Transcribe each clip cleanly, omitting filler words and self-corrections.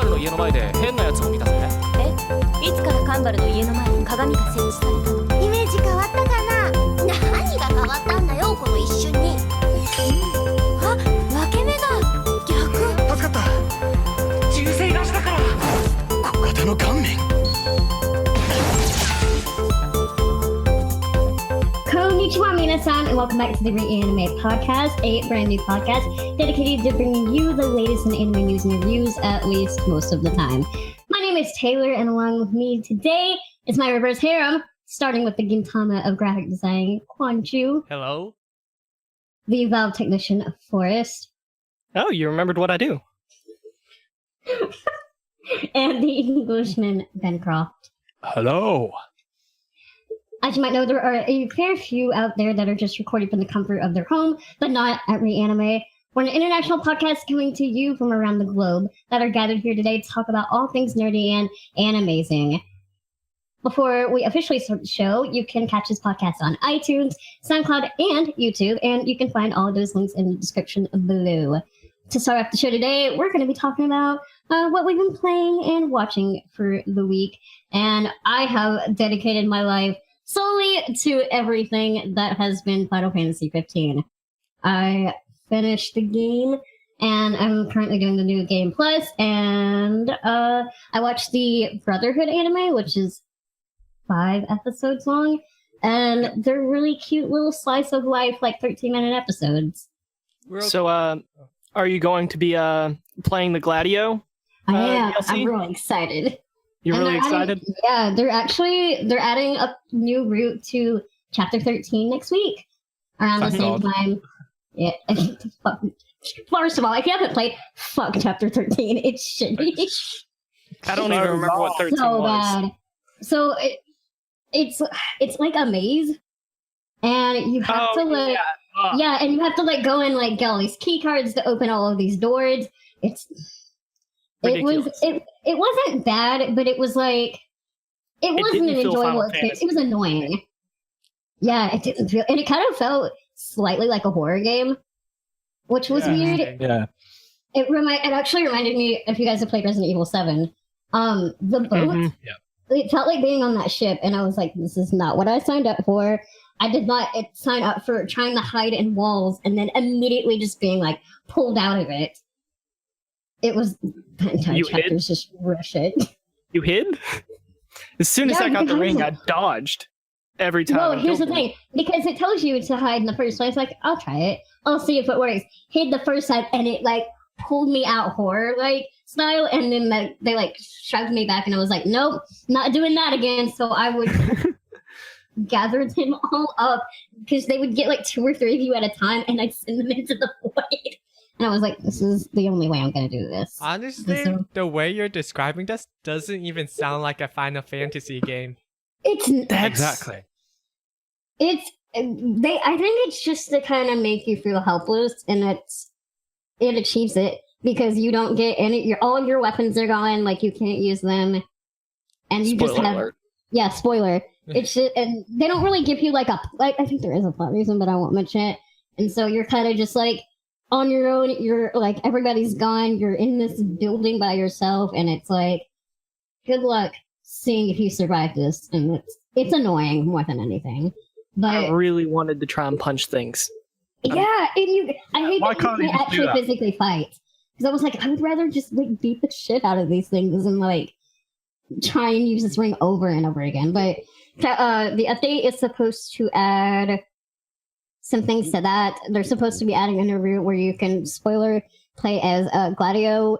ルの家の前で変なやつを見たぜ。いつからカンバルの家の前に鏡が設置されたの？イメージ変わったかな？何が変わったんだよ、この一瞬に。あ、分け目だ。逆。助かった。銃声がしたから。小型の顔面。Konnichiwa, minasan, and welcome back to the Reanime Podcast, a brand new podcast dedicated to bringing you the latest in anime news and reviews, at least most of the time. My name is Taylor, and along with me today is my reverse harem, starting with the Gintama of graphic design, Kwanchu. Hello. The Valve technician of Forest. Oh, you remembered what I do. And the Englishman, Bencroft. Hello. As you might know, there are a fair few out there that are just recording from the comfort of their home, but not at Reanime. We're an international podcast coming to you from around the globe that are gathered here today to talk about all things nerdy and amazing. Before we officially start the show, you can catch this podcast on iTunes, SoundCloud, and YouTube, and you can find all of those links in the description below. To start off the show today, we're going to be talking about what we've been playing and watching for the week, and I have dedicated my life solely to everything that has been Final Fantasy 15. I finished the game, and I'm currently doing the new Game Plus, and I watched the Brotherhood anime, which is 5 episodes long, and they're really cute little slice of life, like 13-minute episodes. So, are you going to be playing the Gladio? I am. DLC? I'm really excited. You're really excited? Yeah, they're adding a new route to Chapter 13 next week around the same time. Yeah. First of all, if you haven't played, fuck Chapter 13. It's shitty. I don't even remember what 13 so was. Bad. So it's like a maze, and you have to like and you have to like go and like get all these key cards to open all of these doors. It wasn't bad, but it was like it wasn't an enjoyable experience. It was annoying. Yeah, it didn't feel, and it kind of felt slightly like a horror game, which was weird. Yeah. It actually reminded me, if you guys have played Resident Evil 7, the boat. Mm-hmm. Yeah. It felt like being on that ship, and I was like, this is not what I signed up for. I did not sign up for trying to hide in walls and then immediately just being like pulled out of it. It was the entire chapter was just rush it. You hid? As soon as I got the ring, I dodged every time. Well, here's the thing. Because it tells you to hide in the first place, like, I'll try it. I'll see if it works. Hid the first time, and it, like, pulled me out horror-like style, and then they like, shoved me back, and I was like, nope, not doing that again. So I would gather them all up, because they would get, like, 2 or 3 of you at a time, and I'd send them into the void. And I was like, this is the only way I'm going to do this. Honestly, the way you're describing this doesn't even sound like a Final Fantasy game. Exactly. I think it's just to kind of make you feel helpless, and it achieves it, because you don't get all of your weapons are gone, like you can't use them. And you Spoiler just have... alert. Yeah, spoiler. It's just, and they don't really give you like I think there is a plot reason, but I won't mention it. And so you're kind of just like, on your own, you're like, everybody's gone, you're in this building by yourself, and it's like, good luck seeing if you survive this. And it's annoying more than anything. But I really wanted to try and punch things. Yeah, I hate Why that can't you you can't just do actually that? physically fight. Because I was like, I would rather just like beat the shit out of these things and like try and use this ring over and over again. But the update is supposed to add some things to that. They're supposed to be adding a new route where you can, spoiler, play as Gladio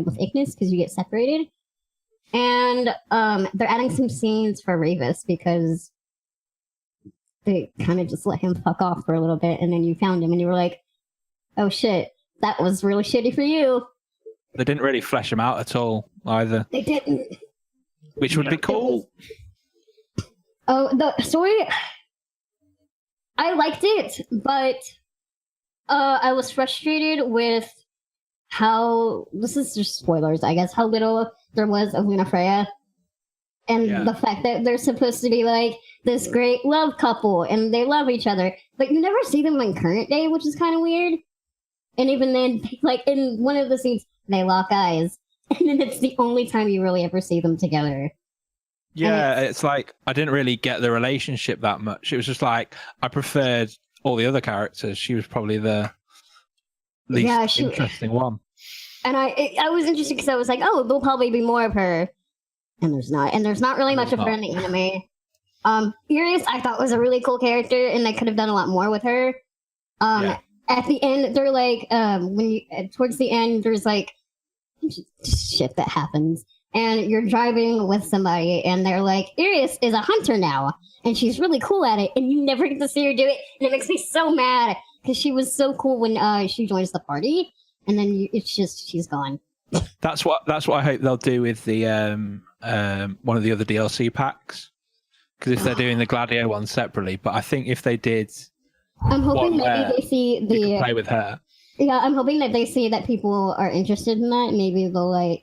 with Ignis, because you get separated. And they're adding some scenes for Ravis, because they kind of just let him fuck off for a little bit, and then you found him, and you were like, oh shit, that was really shitty for you. They didn't really flesh him out at all, either. They didn't. Which would be cool. Oh, the story... I liked it, but I was frustrated with how, this is just spoilers, I guess, how little there was of Luna Freya. And the fact that they're supposed to be like this great love couple and they love each other, but you never see them in current day, which is kind of weird. And even then, like in one of the scenes, they lock eyes. and then it's the only time you really ever see them together. Yeah, it's like I didn't really get the relationship that much. It was just like I preferred all the other characters. She was probably the least interesting one. And I was interested because I was like, oh, there'll probably be more of her, and there's not. And there's not really much of her in the anime. Iris, I thought was a really cool character, and they could have done a lot more with her. At the end, they're like, towards the end, there's like shit that happens. And you're driving with somebody, and they're like, Iris is a hunter now, and she's really cool at it, and you never get to see her do it, and it makes me so mad, because she was so cool when she joins the party, and then it's just, she's gone. That's what I hope they'll do with the one of the other DLC packs, because if they're doing the Gladio one separately, but I think if they did, I'm hoping maybe they see you can play with her. Yeah, I'm hoping that they see that people are interested in that, and maybe they'll like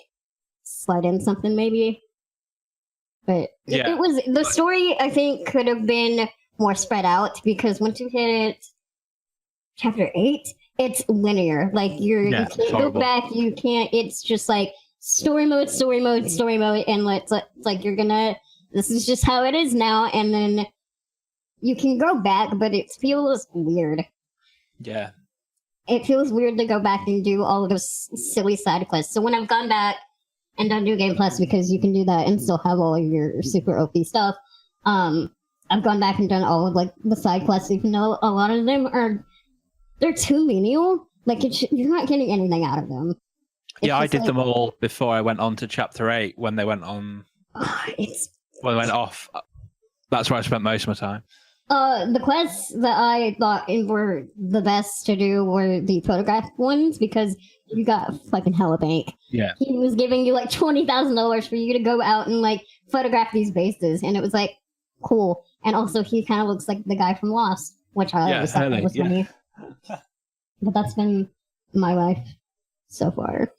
slide in something maybe. But it was the story, I think, could have been more spread out, because once you hit chapter 8, it's linear. Like you can't go back, you can't, it's just like story mode, and like you're gonna, this is just how it is now, and then you can go back, but it feels weird. Yeah. It feels weird to go back and do all of those silly side quests. So when I've gone back and done New Game Plus, because you can do that and still have all of your super OP stuff, I've gone back and done all of like the side quests, even though a lot of them they're too menial. Like you're not getting anything out of them. I did them all before I went on to chapter 8 when they went on. When they went off. That's where I spent most of my time. The quests that I thought were the best to do were the photograph ones, because you got fucking hella bank. Yeah. He was giving you like $20,000 for you to go out and like photograph these bases, and it was like cool. And also, he kind of looks like the guy from Lost, which I always thought was funny. But that's been my life so far.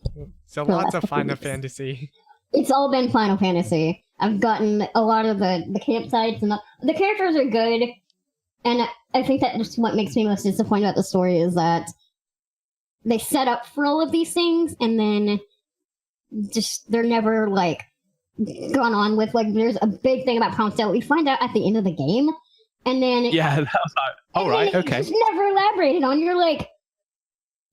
So lots of Final Fantasy. It's all been Final Fantasy. I've gotten a lot of the campsites, and the characters are good. And I think that just what makes me most disappointed about the story is that they set up for all of these things, and then just they're never like gone on with. Like, there's a big thing about Pound we find out at the end of the game, and then that was like, all right, okay. It's never elaborated on. You're like,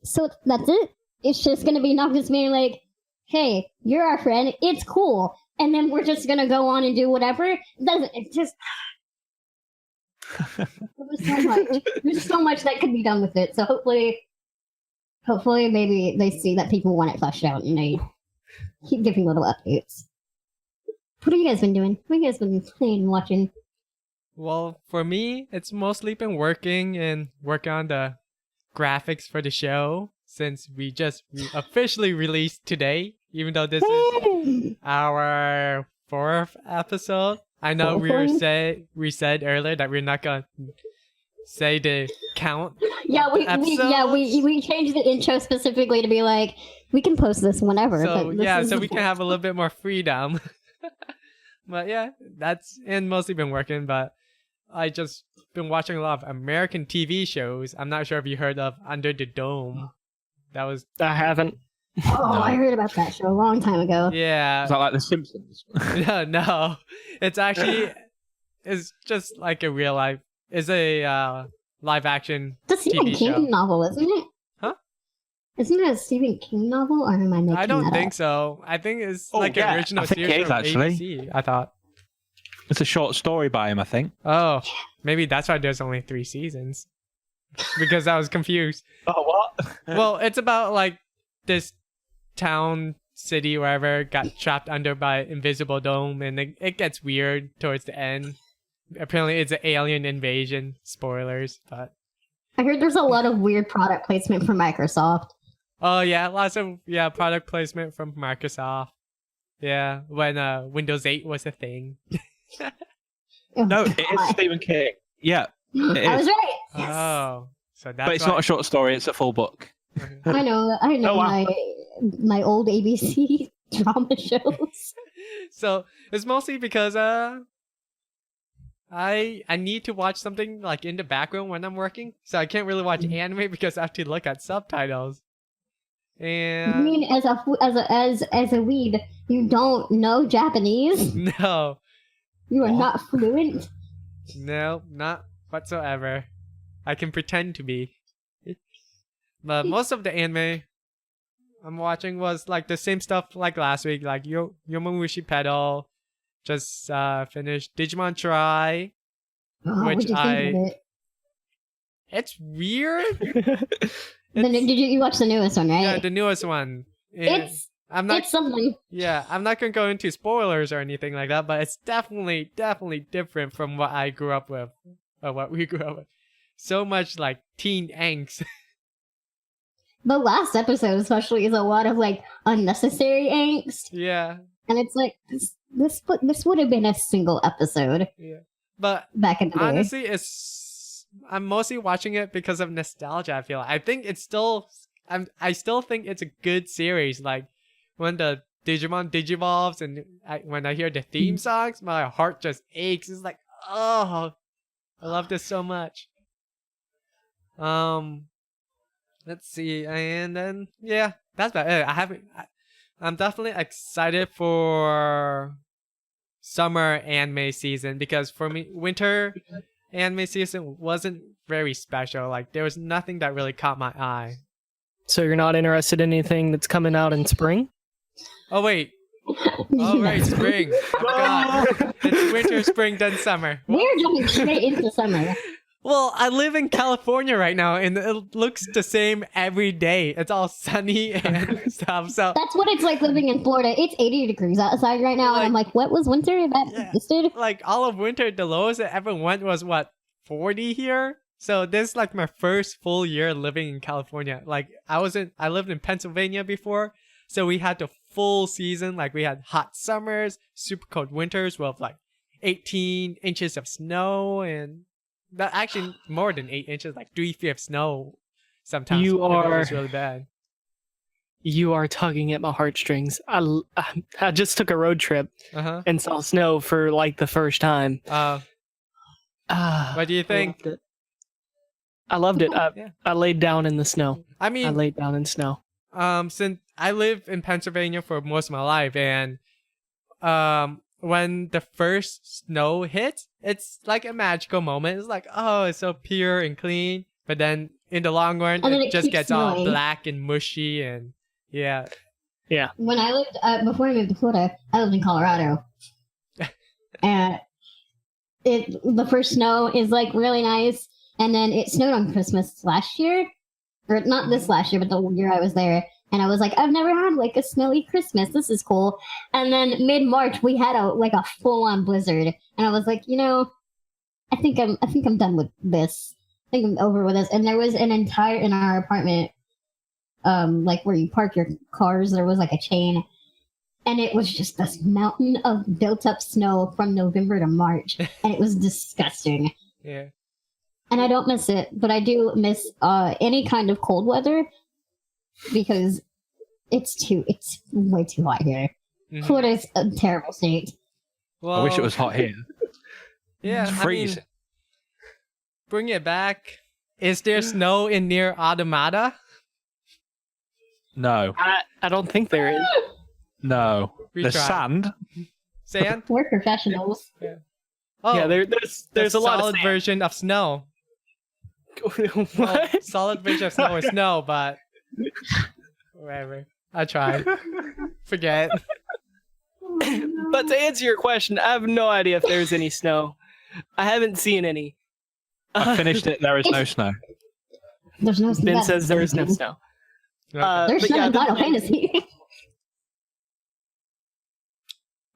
so that's it. It's just gonna be Noctis being like, "Hey, you're our friend. It's cool," and then we're just gonna go on and do whatever. It just. There's so much. There's so much that could be done with it. So hopefully maybe they see that people want it fleshed out and they keep giving little updates. What have you guys been doing? What have you guys been playing and watching? Well, for me, it's mostly been working on the graphics for the show, since we just officially released today, even though this is our 4th episode. I know we said earlier that we're not gonna say the count. Yeah, we changed the intro specifically to be like, we can post this whenever. So we can have a little bit more freedom. But yeah, that's mostly been working. But I just been watching a lot of American TV shows. I'm not sure if you heard of Under the Dome. I haven't. I heard about that show a long time ago. Yeah. Is that like The Simpsons? No. It's actually, it's just like a real life, it's a live action It's a Stephen King novel, isn't it? Huh? Isn't it a Stephen King novel, or am I making I don't that think up? so. I think it's like an original I think series it is, from actually. ABC, I thought. It's a short story by him, I think. Oh, maybe that's why there's only 3 seasons. Because I was confused. Oh, what? Well, it's about like this town, city, wherever, got trapped under by invisible dome, and it gets weird towards the end. Apparently, it's an alien invasion. Spoilers, but I heard there's a lot of weird product placement from Microsoft. oh yeah, lots of product placement from Microsoft. Yeah, when Windows 8 was a thing. No, it is Stephen King. Yeah, it I was is. right. Yes. Oh, so that's But it's not a short story, it's a full book. I know Oh, wow. my old ABC drama shows. So it's mostly because I need to watch something like in the background when I'm working, so I can't really watch anime because I have to look at subtitles. You And mean as a weed, you don't know Japanese? no, You are not fluent? no, not whatsoever. I can pretend to be. But most of the anime I'm watching was like the same stuff like last week, like Yomamushi Pedal. Just finished Digimon Try. Oh, Which what'd you think of it? It's weird. Did you watch the newest one, right? Yeah, the newest one. And It's something. Yeah, I'm not gonna go into spoilers or anything like that, but it's definitely different from what I grew up with, or what we grew up with. So much like teen angst. The last episode, especially, is a lot of like unnecessary angst, Yeah, and it's like this would have been a single episode yeah. But back in the day. honestly, I'm mostly watching it because of nostalgia. I feel I think it's still I still think it's a good series. Like when the Digimon digivolves and when I hear the theme songs, my heart just aches. It's like, oh, I love this so much. Let's see, and then yeah, that's about it. I'm definitely excited for summer anime season because for me, winter anime season wasn't very special. Like there was nothing that really caught my eye. So you're not interested in anything that's coming out in spring? Oh wait. Oh right, spring. I forgot. It's winter, spring, then summer. We're jumping straight into summer. Well, I live in California right now, and it looks the same every day. It's all sunny and stuff. So That's what it's like living in Florida. It's 80 degrees outside right now, and I'm like, what was winter if that existed? like all of winter, the lowest it ever went was what 40 here. So this is like my first full year living in California. Like I lived in Pennsylvania before, so we had the full season. Like we had hot summers, super cold winters with like 18 inches of snow, and that actually more than 8 inches, like 3/5 snow. Sometimes it was really bad. You are tugging at my heartstrings. I just took a road trip and saw snow for like the first time. What do you think? I loved it. Yeah. I laid down in the snow. I mean, I laid down in snow. Since I live in Pennsylvania for most of my life, and when the first snow hits, it's like a magical moment. It's like, oh, it's so pure and clean. But then in the long run, it just gets all black and mushy, and yeah. When I lived before I moved to Florida, I lived in Colorado, and the first snow is like really nice, and then it snowed on Christmas last year, or not this last year, but the year I was there. And I was like, I've never had like a snowy Christmas. This is cool. And then mid-March we had a full-on blizzard, and I was like, I think I'm done with this. I think I'm over with this. And there was in our apartment, like where you park your cars, there was like a chain, and it was just this mountain of built-up snow from November to March, and it was disgusting. Yeah. And I don't miss it, but I do miss any kind of cold weather. Because it's way too hot here. Mm-hmm. Florida's a terrible state. Well, I wish it was hot here. Yeah, It's freezing. Bring it back. Is there snow in near Automata? No. I don't think there is. No. We There's tried. sand. Sand? We're professionals. Oh, Yeah, there's a lot of solid sand. version of snow. What? Well, solid version of snow is snow, but whatever. I tried. Forget. But to answer your question, I have no idea if there's any snow. I haven't seen any. I finished it. There is no snow. There's no snow. Ben says there is no snow. There's but snow yeah, in Final Fantasy.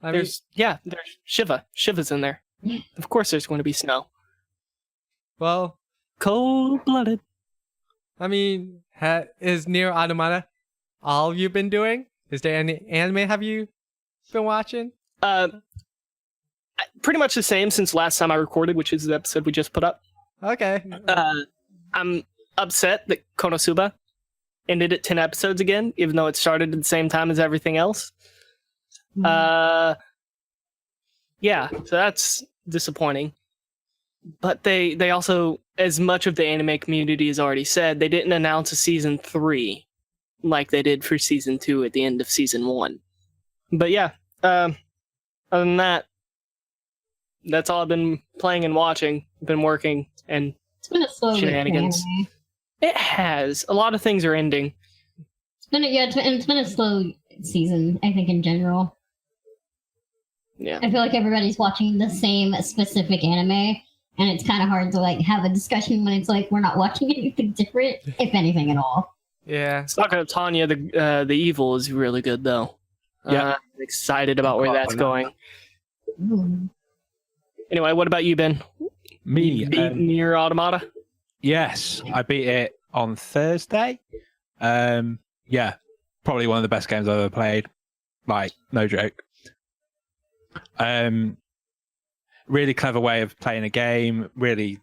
I mean, there's Shiva. Shiva's in there. Of course there's going to be snow. well, Cold-blooded. I mean, is near Automata all you've been doing? Is there any anime have you been watching? Pretty much the same since last time I recorded, which is the episode we just put up. Okay. I'm upset that Konosuba ended at 10 episodes again, even though it started at the same time as everything else. Yeah, so that's disappointing. But they also, as much of the anime community has already said, they didn't announce a season 3, like they did for season 2 at the end of season 1. But yeah, other than that, that's all I've been playing and watching. Been working and It's been a slow week for shenanigans. anime. It has. A lot of things are ending. It's been a slow season, I think, in general. Yeah. I feel like everybody's watching the same specific anime, and it's kind of hard to like have a discussion when it's like we're not watching anything different, if anything at all. Yeah. Sokka of Tanya, the evil is really good though. Yeah. I'm excited about where that's going. Ooh. Anyway, what about you, Ben? Me, You beat Nier Automata? yes, I beat it on Thursday. Yeah, probably one of the best games I've ever played. Like, no joke. Really clever way of playing a game. Really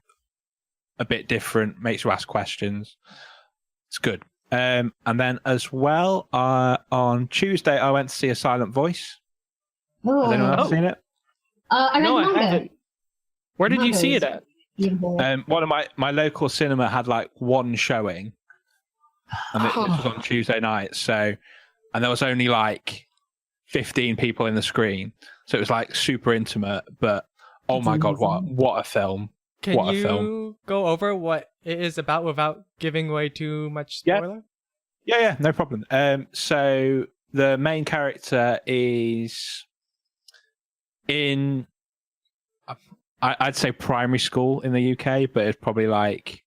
a bit different. Makes you ask questions. It's good. And then as well, on Tuesday, I went to see A Silent Voice. Oh. Has anyone else seen it? I read No, the I manga. haven't. Where did you see it at? Beautiful. One of my local cinema had like one showing, and it was on Tuesday night. So, and there was only like 15 people in the screen, so it was like super intimate. But oh my god, what a film! Can What a you film. go over what it is about without giving away too much Yeah. spoiler? Yeah, no problem. So the main character is in, I'd say primary school in the UK, but it's probably like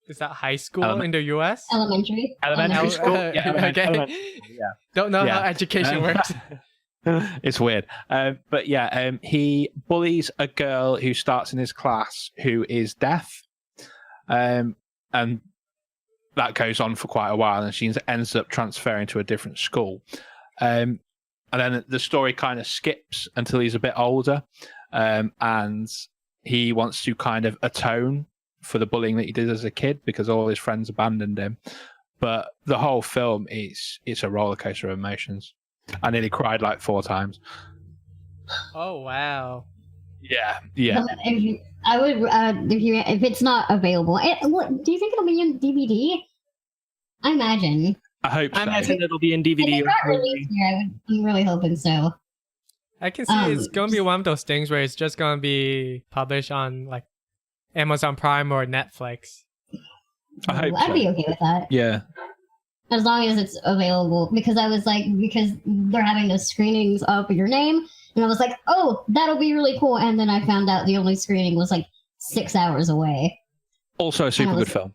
Is that high school in the US? Elementary. elementary school. Okay. Yeah. Don't know Yeah. how education works. It's weird. But yeah, he bullies a girl who starts in his class who is deaf. And that goes on for quite a while, and she ends up transferring to a different school. And then the story kind of skips until he's a bit older, and he wants to kind of atone for the bullying that he did as a kid because all his friends abandoned him. But the whole film it's a roller coaster of emotions. I nearly cried like 4 times. Oh wow. Yeah. I would if it's not available. Do you think it'll be in DVD? I imagine. I hope so. I imagine it'll be in If DVD. it's not released here, I'm really hoping so. I can see it's gonna be one of those things where it's just gonna be published on like Amazon Prime or Netflix. I hope I'd so. be okay with that. Yeah. As long as it's available. Because they're having those screenings of Your Name, and I was like, oh, that'll be really cool. And then I found out the only screening was like 6 hours away. Also a super good film.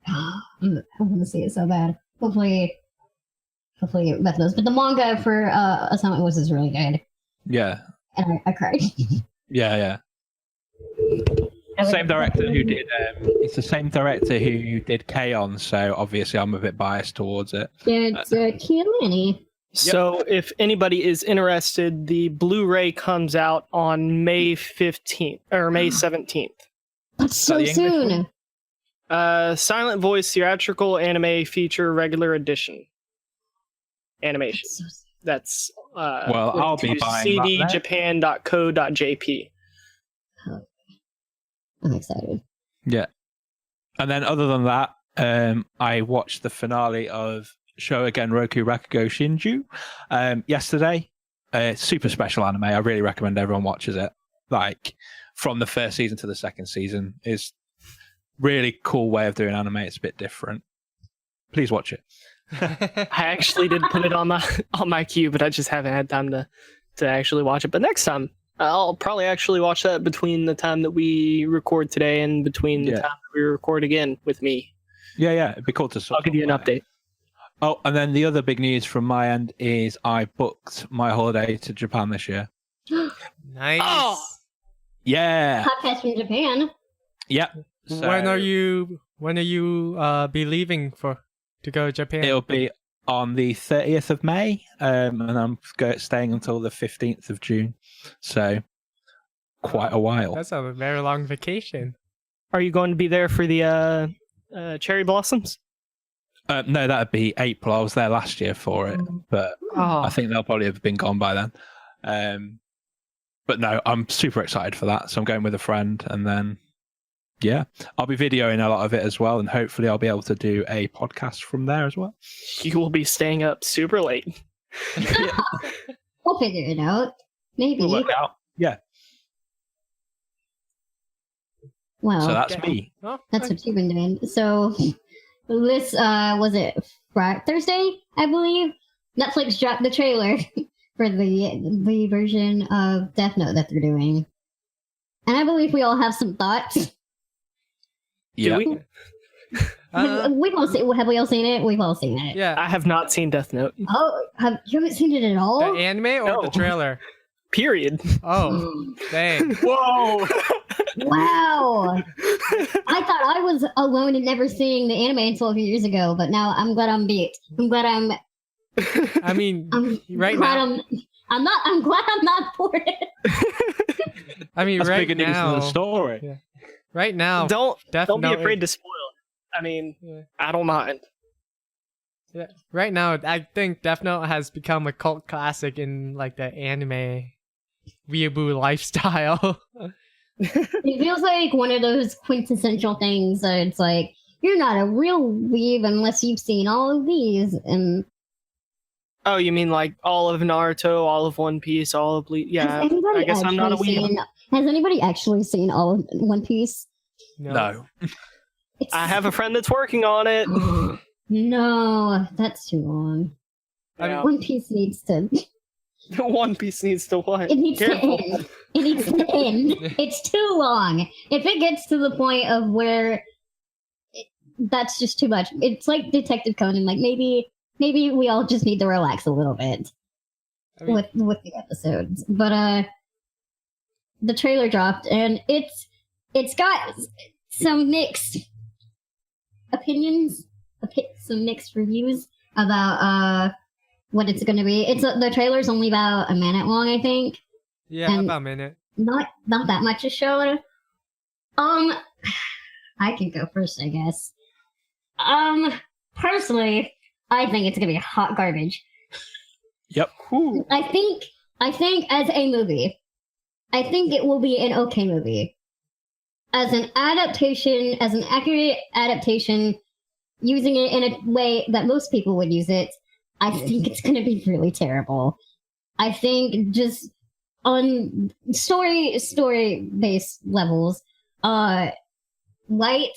I want to see it so bad. Hopefully it those. But the manga for Assignment Was is really good. Yeah. And I cried. Yeah. Same director who did. It's the same director who did K-On!, so obviously I'm a bit biased towards it. It's Kielani. So if anybody is interested, the Blu-ray comes out on May 15th or May 17th. That's so the English soon. one? Silent Voice Theatrical Anime Feature Regular Edition animation. That's so soon. That's Well, I'll be buying cdjapan.co.jp. I'm excited. Yeah. And then other than that, I watched the finale of Shogen Roku Rakugo Shinju yesterday. Super special anime. I really recommend everyone watches it. Like from the first season to the second season is really cool way of doing anime. It's a bit different. Please watch it. I actually did put it on my queue, but I just haven't had time to actually watch it. But next time, I'll probably actually watch that between the time that we record today and between the time that we record again with me. Yeah. It'd be cool to. I'll give you an update. Oh, and then the other big news from my end is I booked my holiday to Japan this year. Nice. Oh! Yeah. Podcast from Japan. Yep. So When are you be leaving to go to Japan? It'll be on the 30th of May, and I'm staying until the 15th of June. So quite a while. That's a very long vacation. Are you going to be there for the cherry blossoms? No, that'd be April. I was there last year for it, but I think they'll probably have been gone by then. But no, I'm super excited for that. So I'm going with a friend, and then yeah, I'll be videoing a lot of it as well, and hopefully I'll be able to do a podcast from there as well. You will be staying up super late. We'll figure it out. Maybe. We'll work it out. Yeah, Well, so that's me. Oh, that's what you've been doing. So this was it Thursday, I believe. Netflix dropped the trailer for the version of Death Note that they're doing, and I believe we all have some thoughts. Yeah, we? We've all seen. Have we all seen it? We've all seen it. yeah. I have not seen Death Note. Oh, you haven't seen it at all? The anime or No. the trailer? Period. Oh, dang. Whoa! Wow! I thought I was alone in never seeing the anime until a few years ago, but now I'm glad I'm beat. I'm glad I mean, I'm right glad now. I'm glad I'm not for it. I mean, that's right bigger news than now. the story. Right now, don't Death don't be Note afraid to spoil. I mean, Yeah. I don't mind. Yeah. Right now, I think Death Note has become a cult classic in like the anime weeaboo lifestyle. It feels like one of those quintessential things that it's like, you're not a real weeb unless you've seen all of these. And Oh, you mean like all of Naruto, all of One Piece, all of Yeah, has anybody I guess I'm not a actually weeb. has anybody actually seen all of One Piece? No. It's, I have a friend that's working on it. No, that's too long. I mean, One Piece needs to. One Piece needs to what? It needs Careful. to end. It needs to end. It's too long. If it gets to the point of where that's just too much, it's like Detective Conan. Like maybe we all just need to relax a little bit I mean, with the episodes. But the trailer dropped, and it's got some mixed opinions, some mixed reviews about what it's going to be. The trailer's only about a minute long, I think. yeah, and- about a minute. Not that much is shown. I can go first, I guess. Personally, I think it's gonna be hot garbage. Yep. Whew. I think as a movie, I think it will be an okay movie. As an adaptation, as an accurate adaptation, using it in a way that most people would use it, I think it's gonna be really terrible. I think just on story based levels, Light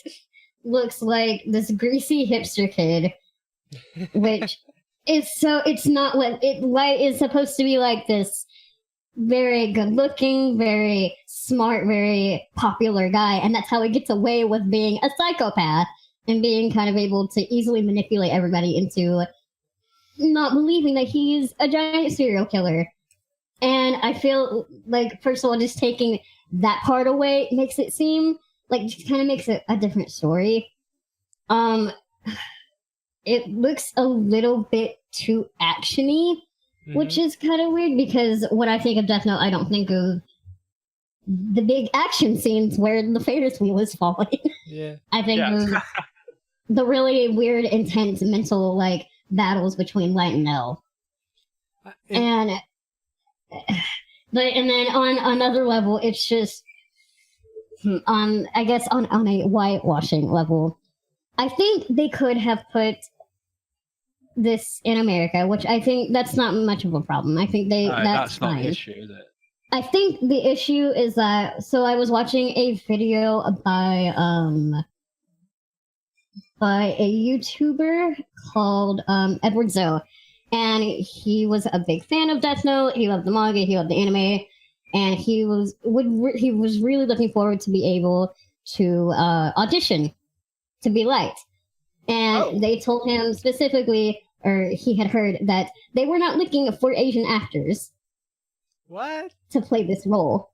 looks like this greasy hipster kid, which it's not what Light is supposed to be, like this very good looking, very smart, very popular guy, and that's how he gets away with being a psychopath and being kind of able to easily manipulate everybody into not believing that he's a giant serial killer. And I feel like, first of all, just taking that part away makes it seem like, just kind of makes it a different story. It looks a little bit too actiony, which is kind of weird, because when I think of Death Note, I don't think of the big action scenes where the Ferris wheel is falling. Yeah. I think of the really weird, intense mental like battles between Light and L. And then on another level, it's just I guess on a whitewashing level, I think they could have put this in America, which I think that's not much of a problem. I think that's not fine. the issue, is it? I think the issue is that, so I was watching a video by a YouTuber called Edward Zoe, and he was a big fan of Death Note. He loved the manga, he loved the anime, and he was really looking forward to be able to audition to be Light. And they told him specifically, or he had heard, that they were not looking for Asian actors What? to play this role,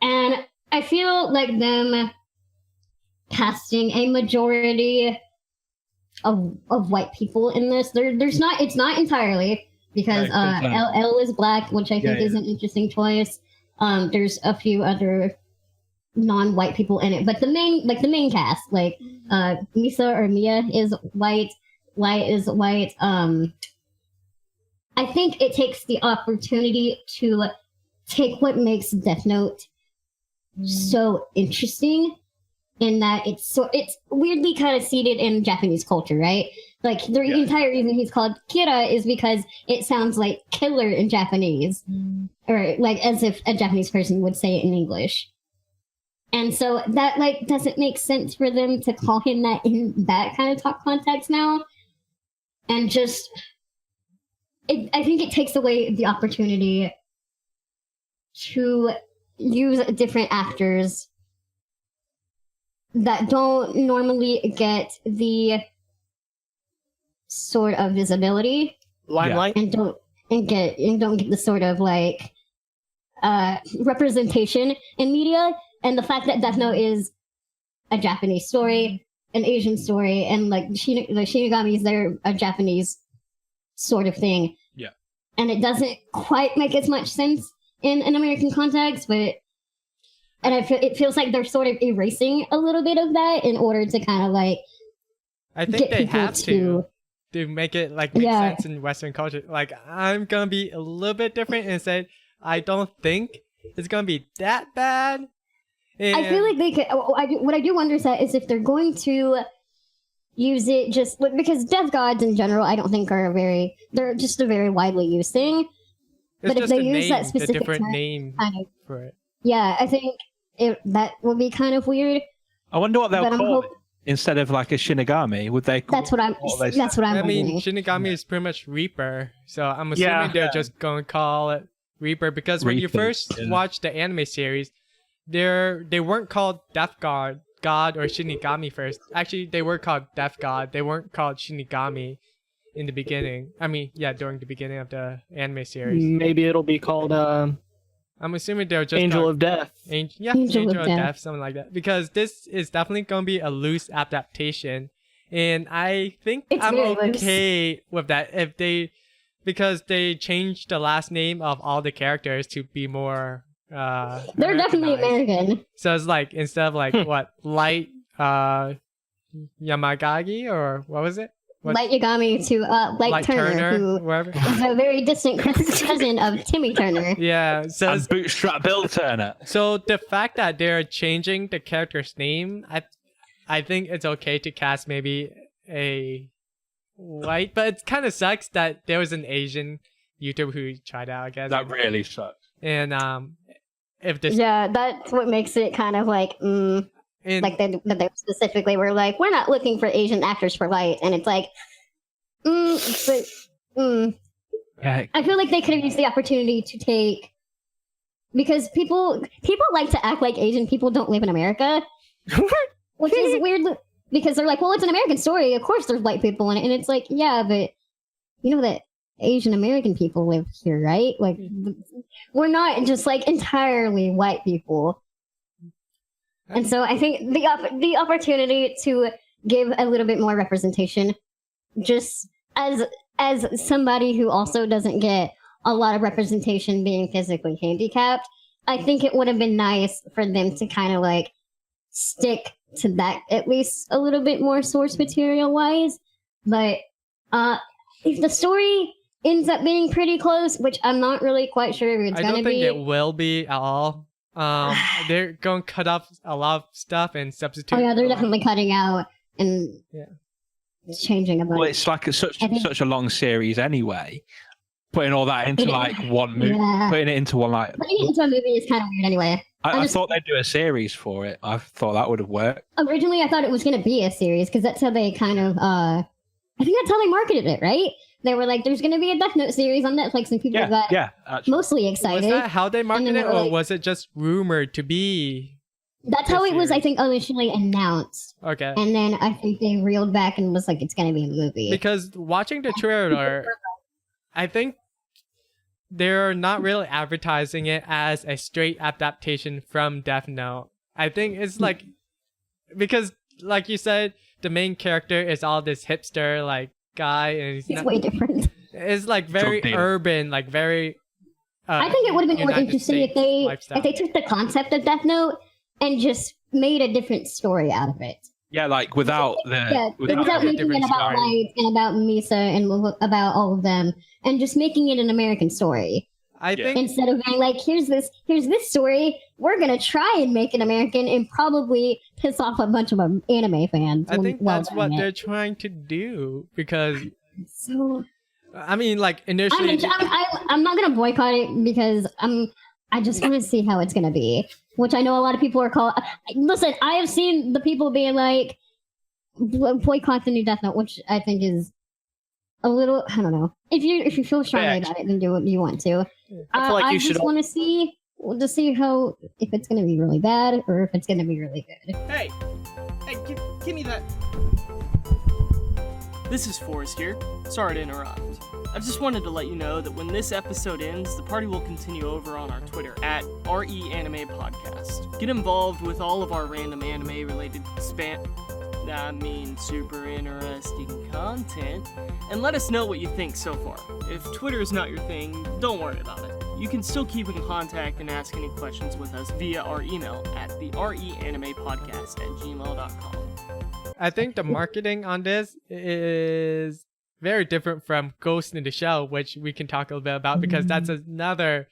and I feel like them casting a majority of white people in this, it's not entirely, because Right, L is black, which I think is an interesting choice. There's a few other non-white people in it, but the main cast, like Misa or Mia is white, Light is white. I think it takes the opportunity to take what makes Death Note so interesting in that it's weirdly kind of seated in Japanese culture, right? Like the entire reason he's called Kira is because it sounds like killer in Japanese, or like as if a Japanese person would say it in English. And so that like doesn't make sense for them to call him that in that kind of talk context now. And just, I think it takes away the opportunity to use different actors that don't normally get the sort of visibility Limelight. and don't get the sort of like representation in media. And the fact that Death Note is a Japanese story, an Asian story, and like the Shinigamis, they're a Japanese sort of thing. Yeah. And it doesn't quite make as much sense in an American context, and it feels like they're sort of erasing a little bit of that in order to kind of like I think they people have to make it like make sense in Western culture. Like I'm gonna be a little bit different and say I don't think it's gonna be that bad. And I feel like they could. What I do wonder is if they're going to use it just because death gods in general, I don't think they're just a very widely used thing. it's But if just they a use name, that specific a different term, name kind of, for it. yeah, I think that would be kind of weird. I wonder what they'll But I'm call it hope- instead of like a Shinigami. Would they? That's what I'm. That's what I'm. I mean, wondering. Shinigami is pretty much Reaper, so I'm assuming Yeah. they're just going to call it Reaper because when you Reaper, first yeah. watched the anime series, they weren't called Death God or Shinigami first. Actually, they were called Death God. They weren't called Shinigami in the beginning. I mean, yeah, during the beginning of the anime series. Maybe it'll be called I'm assuming they're just Angel called of Death. Angel of Death, something like that. Because this is definitely going to be a loose adaptation. And I think It's I'm very loose. okay with that because they changed the last name of all the characters to be more They're definitely Americanized. American. So it's like instead of like what Light Yamagagi or what was it? What- Light Yagami to Light Turner, who whatever. is a very distant cousin of Timmy Turner. Yeah, so And Bootstrap Bill Turner. So the fact that they're changing the character's name, I think it's okay to cast maybe a white, but it kind of sucks that there was an Asian YouTuber who tried out, I guess. That really sucks. And if this Yeah, that's what makes it kind of like, and, like they specifically were like, we're not looking for Asian actors for Light, and it's like, Yeah. I feel like they could have used the opportunity to take, because people like to act like Asian people don't live in America, which is weird because they're like, well, it's an American story. Of course, there's white people in it, and it's like, yeah, but you know that Asian American people live here, right? Like, we're not just like entirely white people. And so I think the opportunity to give a little bit more representation, just as somebody who also doesn't get a lot of representation being physically handicapped, I think it would have been nice for them to kind of like stick to that at least a little bit more source material wise. But if the story ends up being pretty close, which I'm not really quite sure if it's I going don't to think be. it will be at all. They're going to cut off a lot of stuff and substitute. Oh yeah, they're definitely cutting out and changing a bunch. Well, it's like such a long series anyway. Putting all that into like one movie, Yeah. putting it into one like. Putting it into a movie is kind of weird anyway. I thought they'd do a series for it. I thought that would have worked. Originally, I thought it was going to be a series because that's how they kind of, I think that's how they marketed it, right? They were like, there's going to be a Death Note series on Netflix, and people got Actually. mostly Was excited. that how they marketed they it, were or like- was it just rumored to be? That's how this it was, I series? think, initially announced. Okay. And then I think they reeled back and was like, it's going to be a movie. Because watching the trailer, I think they're not really advertising it as a straight adaptation from Death Note. I think it's like, because like you said, the main character is all this hipster like guy, and he's It's not, way different. it's like very Drug dealer. urban, like very. I think it would have been more United interesting if States lifestyle. they took the concept of Death Note and just made a different story out of it. Yeah, like without the. Yeah, without without a making different it about story. Light and about Misa and about all of them, and just making it an American story. I think Instead of being like, here's this story, we're gonna try and make it American and probably piss off a bunch of anime fans. I think while that's what doing they're it. trying to do because So I mean, like I'm initially, not gonna boycott it because I just want to see how it's gonna be, which I know a lot of people are called. Listen, I have seen the people being like boycott the new Death Note, which I think is a little. I don't know. If you feel strongly about it, then do what you want to. I feel like you should just want to see how if it's gonna be really bad or if it's gonna be really good. Hey, give me that. This is Forrest here. Sorry to interrupt. I just wanted to let you know that when this episode ends, the party will continue over on our Twitter at REAnime Podcast. Get involved with all of our random anime-related super interesting content, and let us know what you think so far. If Twitter is not your thing, don't worry about it. You can still keep in contact and ask any questions with us via our email at the reanimepodcast@gmail.com. I think the marketing on this is very different from Ghost in the Shell, which we can talk a little bit about because that's another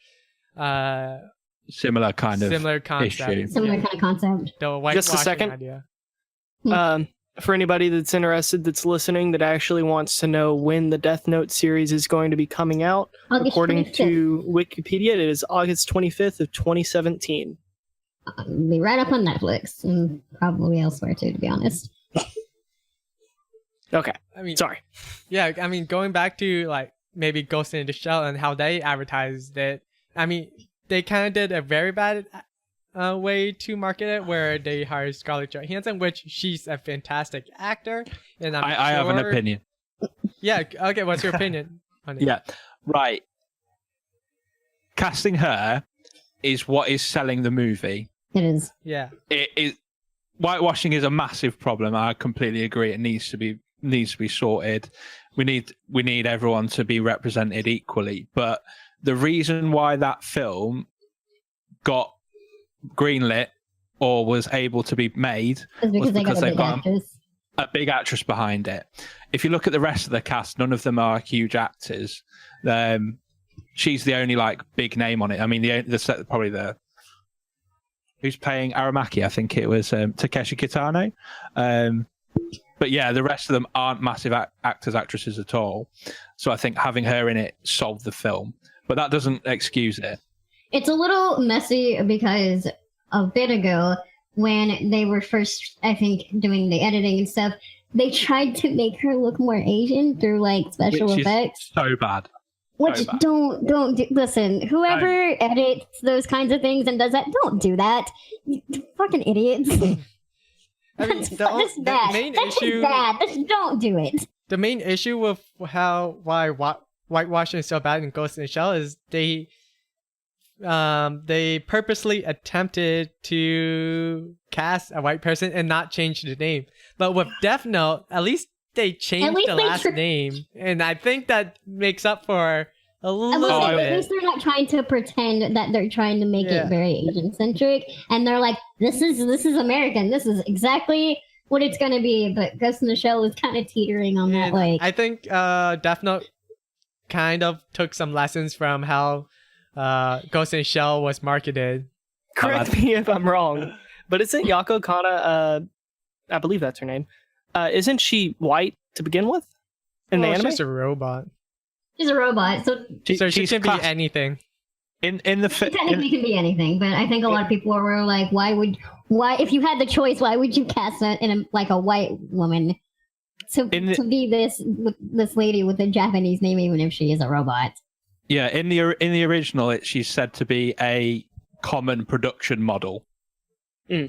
Similar kind of concept. issue. Similar kind of concept. The whitewashing Just a second. idea. For anybody that's interested, that's listening, that actually wants to know when the Death Note series is going to be coming out, August according 25th. to Wikipedia, it is August 25th of 2017. It'll be right up on Netflix and probably elsewhere too, to be honest. Okay, I mean, sorry. yeah, I mean, going back to like maybe Ghost in the Shell and how they advertised it, I mean, they kind of did a very bad way to market it where they hired Scarlett Johansson, which she's a fantastic actor. And I have an opinion. Yeah, okay, what's your opinion on it? Yeah, right. Casting her is what is selling the movie. It is. Yeah. Whitewashing is a massive problem. I completely agree. It needs to be sorted. We need everyone to be represented equally. But the reason why that film got greenlit or was able to be made It's because was they got because a they've big got actress. a big actress behind it. If you look at the rest of the cast, none of them are huge actors. She's the only like big name on it. I mean, probably the who's playing Aramaki. I think it was Takeshi Kitano. But yeah, the rest of them aren't massive actresses at all. So I think having her in it solved the film. But that doesn't excuse it. It's a little messy because a bit ago, when they were first, I think, doing the editing and stuff, they tried to make her look more Asian through like special Which effects. is so bad. Which so bad. don't do, listen. Whoever edits those kinds of things and does that, don't do that. You fucking idiots. I mean, That's bad. main That's issue, bad. Just don't do it. the main issue with why whitewashing is so bad in Ghost in the Shell is they purposely attempted to cast a white person and not change the name. But with Death Note, at least they changed the last name, and I think that makes up for a little At bit. least they're not trying to pretend that they're trying to make Yeah. it very Asian centric, and they're like, "This is American. This is exactly what it's gonna be." But Ghost in the Shell is kind of teetering on that. And Like, I think Death Note kind of took some lessons from how Ghost in the Shell was marketed. Correct me if I'm wrong, but isn't Yako Kana, I believe that's her name, isn't she white to begin with in the Well, anime? she's a robot, she's a robot, so so she she's can be classed- anything. in the she technically can be anything. But I think a lot of people were like, "Why if you had the choice, why would you cast a white woman to be this lady with a Japanese name, even if she is a robot?" Yeah, in the original, she's said to be a common production model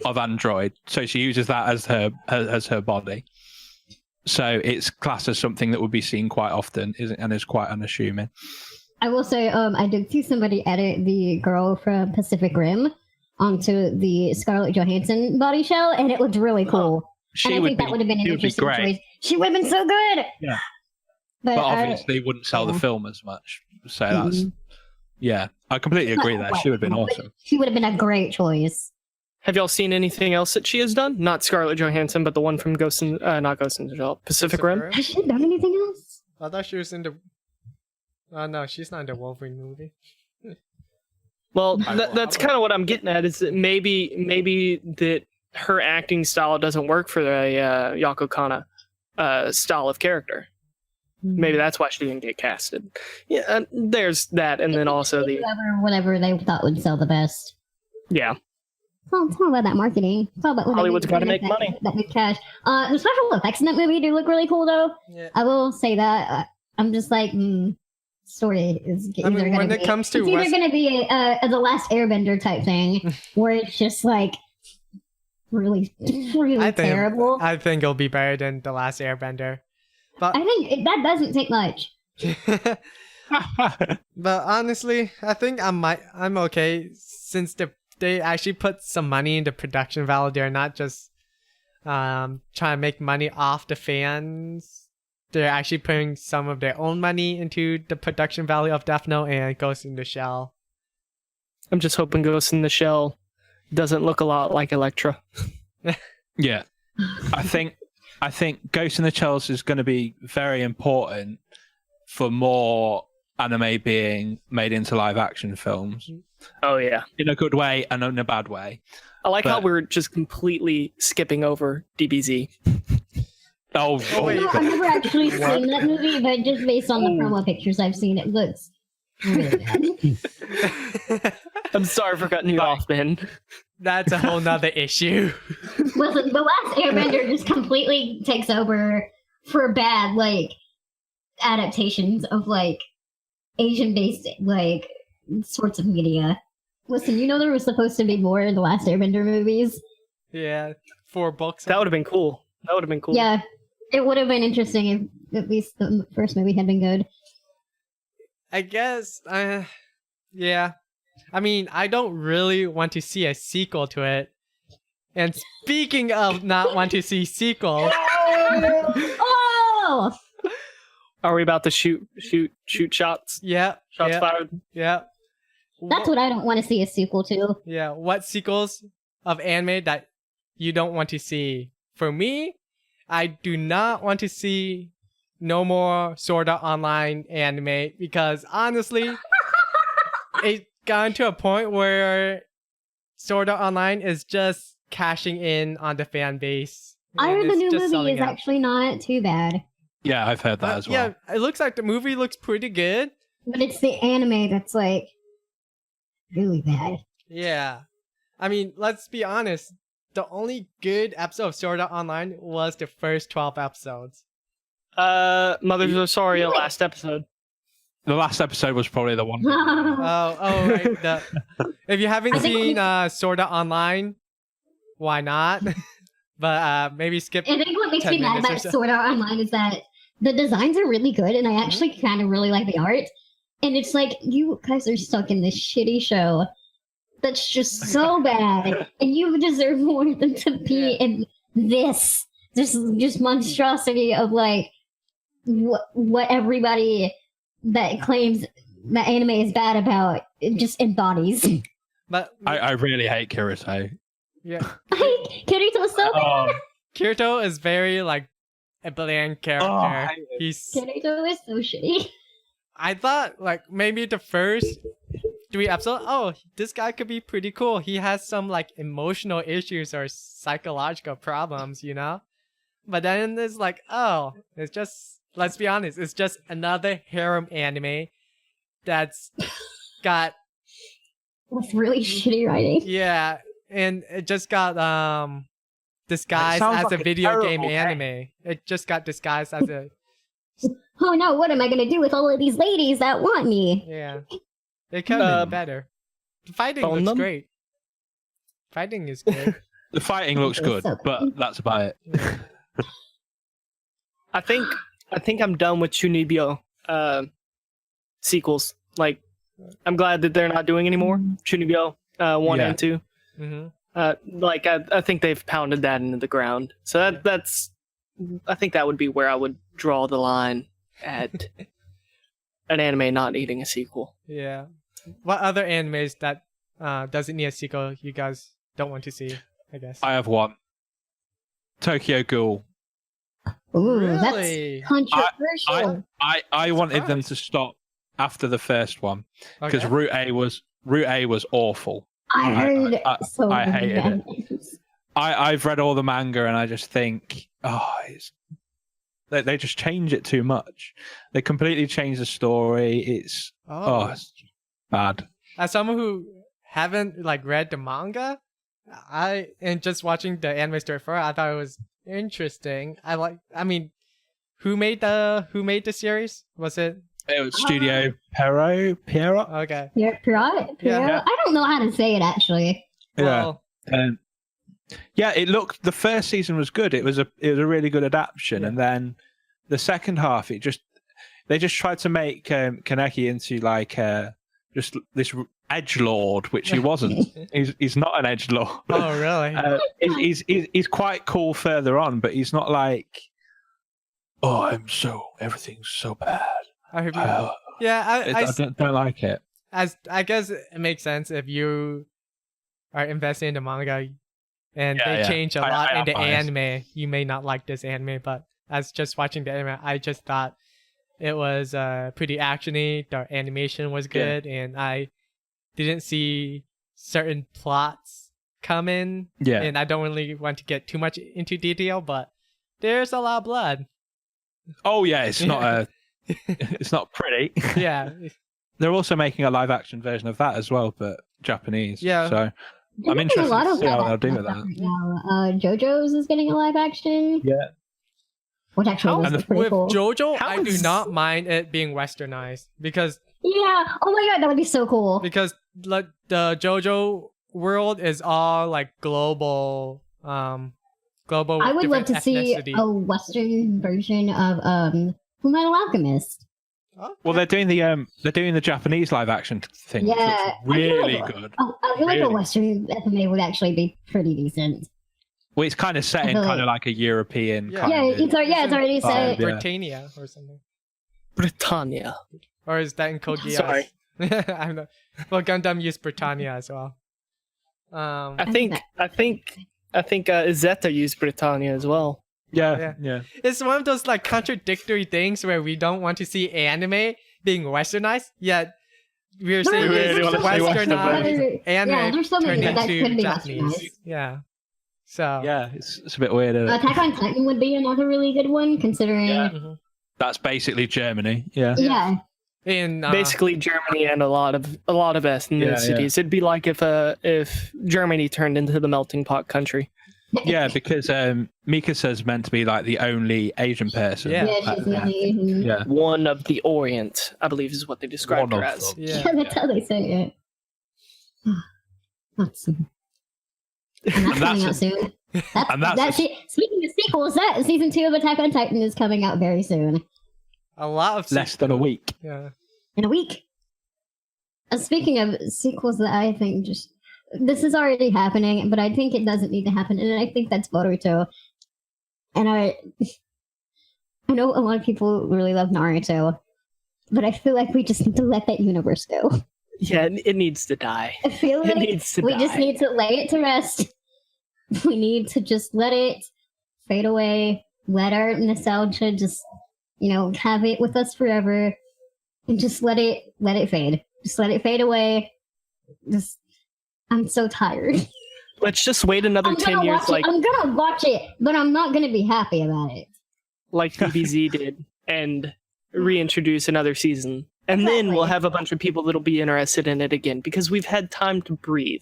of Android, so she uses that as her body. So it's classed as something that would be seen quite often, and is quite unassuming. I will say, I did see somebody edit the girl from Pacific Rim onto the Scarlett Johansson body shell, and it looked really cool. And I think that would have been an interesting choice. She would have been so good. Yeah. But obviously, wouldn't sell the film as much. So that's yeah, I completely agree there. She would have been awesome. She would have been a great choice. Have y'all seen anything else that she has done? Not Scarlett Johansson, but the one from not Ghost in the Shell, Pacific Rim. Has she done anything else? I thought she was in the. Oh no, she's not in the Wolverine movie. Well, that's kind of what I'm getting at. Is that maybe that her acting style doesn't work for a Yako Kana style of character. Maybe that's why she didn't get casted. Yeah, there's that, and then also the whatever they thought would sell the best. yeah. It's all about that marketing. It's all about Hollywood's got to make money. That good cash. The special effects in that movie do look really cool, though. Yeah. I will say that. I'm just like, story is either going to be. When it comes to it's either going to be a The Last Airbender type thing, where it's just like really terrible. I think it'll be better than The Last Airbender. But I think that doesn't take much. but honestly, I think I'm okay since they actually put some money into production value. They're not just trying to make money off the fans. They're actually putting some of their own money into the production value of Death Note and Ghost in the Shell. I'm just hoping Ghost in the Shell doesn't look a lot like Elektra. Yeah, I think Ghost in the Shell is going to be very important for more anime being made into live action films. Oh yeah, in a good way and in a bad way. I like how we're just completely skipping over DBZ. Wait. I've never actually seen that movie, but just based on the promo pictures I've seen, it looks really bad. I'm sorry for cutting you off, man. That's a whole nother issue. Listen, The Last Airbender just completely takes over for bad, like, adaptations of, like, Asian-based, like, sorts of media. Listen, you know there was supposed to be more The Last Airbender movies? Yeah, 4 books. That would have been cool. Yeah, it would have been interesting if at least the first movie had been good. I guess, yeah. I mean, I don't really want to see a sequel to it. And speaking of not want to see sequels... Oh! Are we about to shoot shots? Yeah. Shots fired? Yeah. That's what I don't want to see a sequel to. Yeah, what sequels of anime that you don't want to see? For me, I do not want to see no more Sword Art Online anime because honestly, it got to a point where Sword Art Online is just cashing in on the fan base. I heard the It's new just movie selling is out. actually not too bad. Yeah, I've heard that as well. Yeah, it looks like the movie looks pretty good. But it's the anime that's like really bad. Yeah. I mean, let's be honest. The only good episode of Sword Art Online was the first 12 episodes. Mothers of Soria last episode. The last episode was probably the one. Oh, right. If you haven't seen Sword Art Online, why not? But maybe skip. I think what makes 10 me mad minutes or about so. Sword Art Online is that the designs are really good, and I actually kind of really like the art. And it's like, you guys are stuck in this shitty show that's just so bad, and you deserve more than to be in this just monstrosity of like what everybody that claims that anime is bad about it just embodies. But I really hate Kirito. yeah, Kirito's so bad. Kirito is very like a bland character. I hate it. Kirito is so shitty. I thought like maybe the first 3 episodes, oh, this guy could be pretty cool. He has some like emotional issues or psychological problems, you know? But then it's like, oh, it's just, let's be honest, it's just another harem anime that's got, With really shitty writing. yeah, and it just got disguised sounds as like a a video game terrible anime. It just got disguised as a, Oh no, what am I gonna do with all of these ladies that want me? yeah. It could have been better. The fighting phone looks them? great. Fighting is good. The fighting looks good, So but that's about it. I think I'm done with Chunibyo sequels. Like, I'm glad that they're not doing anymore. Chunibyo 1 Yeah. and 2. Mm-hmm. Like I think they've pounded that into the ground. So that's I think that would be where I would draw the line at an anime not needing a sequel. Yeah. What other animes that doesn't need a sequel you guys don't want to see, I guess? I have one. Tokyo Ghoul. Ooh, Really? that's controversial. I wanted them to stop after the first one because Okay. Route A was Route A was awful. I heard so I many hated bad it. things. I've read all the manga and I just think, they just change it too much. They completely change the story. It's it's bad. As someone who haven't like read the manga, and just watching the anime story for it, I thought it was interesting. Who made the series? Was it? It was Studio Piero. Okay. Piero? Yeah. I don't know how to say it actually. Well, It looked. The first season was good. It was a really good adaptation, and then the second half, they just tried to make Kaneki into like just this edgelord, which he wasn't. he's not an edgelord. Oh, really? He's quite cool further on, but he's not like, everything's so bad. I don't like it. I guess it makes sense if you are investing in the manga and they change a lot in the anime. You may not like this anime, but as just watching the anime, I just thought it was pretty actiony. The animation was good, and I didn't see certain plots come in. Yeah. And I don't really want to get too much into detail, but there's a lot of blood. Oh yeah, it's not it's not pretty. Yeah. They're also making a live action version of that as well, but Japanese. Yeah. So I'm interested a lot to of see how live they'll do with action that. now. JoJo's is getting a live action. Yeah. Which actually was pretty With cool. JoJo, How I do is- not mind it being westernized because Yeah. Oh my god, that would be so cool. like the JoJo world is all like global global. I would love different to see ethnicity. a Western version of Fullmetal Alchemist. Oh, Well, they're doing the Japanese live action thing, which Yeah, looks really good. I feel like a Really? Western FMA would actually be pretty decent. Well, it's kind of set I in feel kind of like a European Yeah. kind Yeah, of. it's already set. Yeah. Britannia or something, Britannia. or is that in Code Geass? Sorry. I'm not. Well, Gundam used Britannia as well. I think Izetta used Britannia as well. Yeah. It's one of those like contradictory things where we don't want to see anime being westernized, yet we're No, saying really it's wanna see westernized anime Yeah, there's so many turned that into could be Japanese. westernized. Yeah. So Yeah, it's a bit weird. Isn't it? Attack on Titan would be another really good one, considering. Yeah. Mhm. That's basically Germany. Yeah. Yeah. in Basically, Germany and a lot of ethnicities. It'd be like if Germany turned into the melting pot country. Yeah, because Mikasa's meant to be like the only Asian person. Yeah. Yeah, she's the only Asian. Yeah. One of the Orient, I believe, is what they described One her of as. them. yeah. Yeah, that's how they say it. That's soon. And that's coming out soon. Speaking of sequels, that season 2 of Attack on Titan is coming out very soon. A lot of Less than a week. Yeah. In a week. Speaking of sequels that I think this is already happening, but I think it doesn't need to happen, and I think that's Boruto. And I know a lot of people really love Naruto, but I feel like we just need to let that universe go. Yeah, it needs to die. I feel It like needs to we die. just need to lay it to rest. We need to just let it fade away. Let our nostalgia just, have it with us forever, and just let it fade. Just let it fade away. I'm so tired. Let's just wait another 10 years, I'm gonna watch it, but I'm not gonna be happy about it. like DBZ did, and reintroduce another season. And then Exactly. we'll have a bunch of people that'll be interested in it again because we've had time to breathe.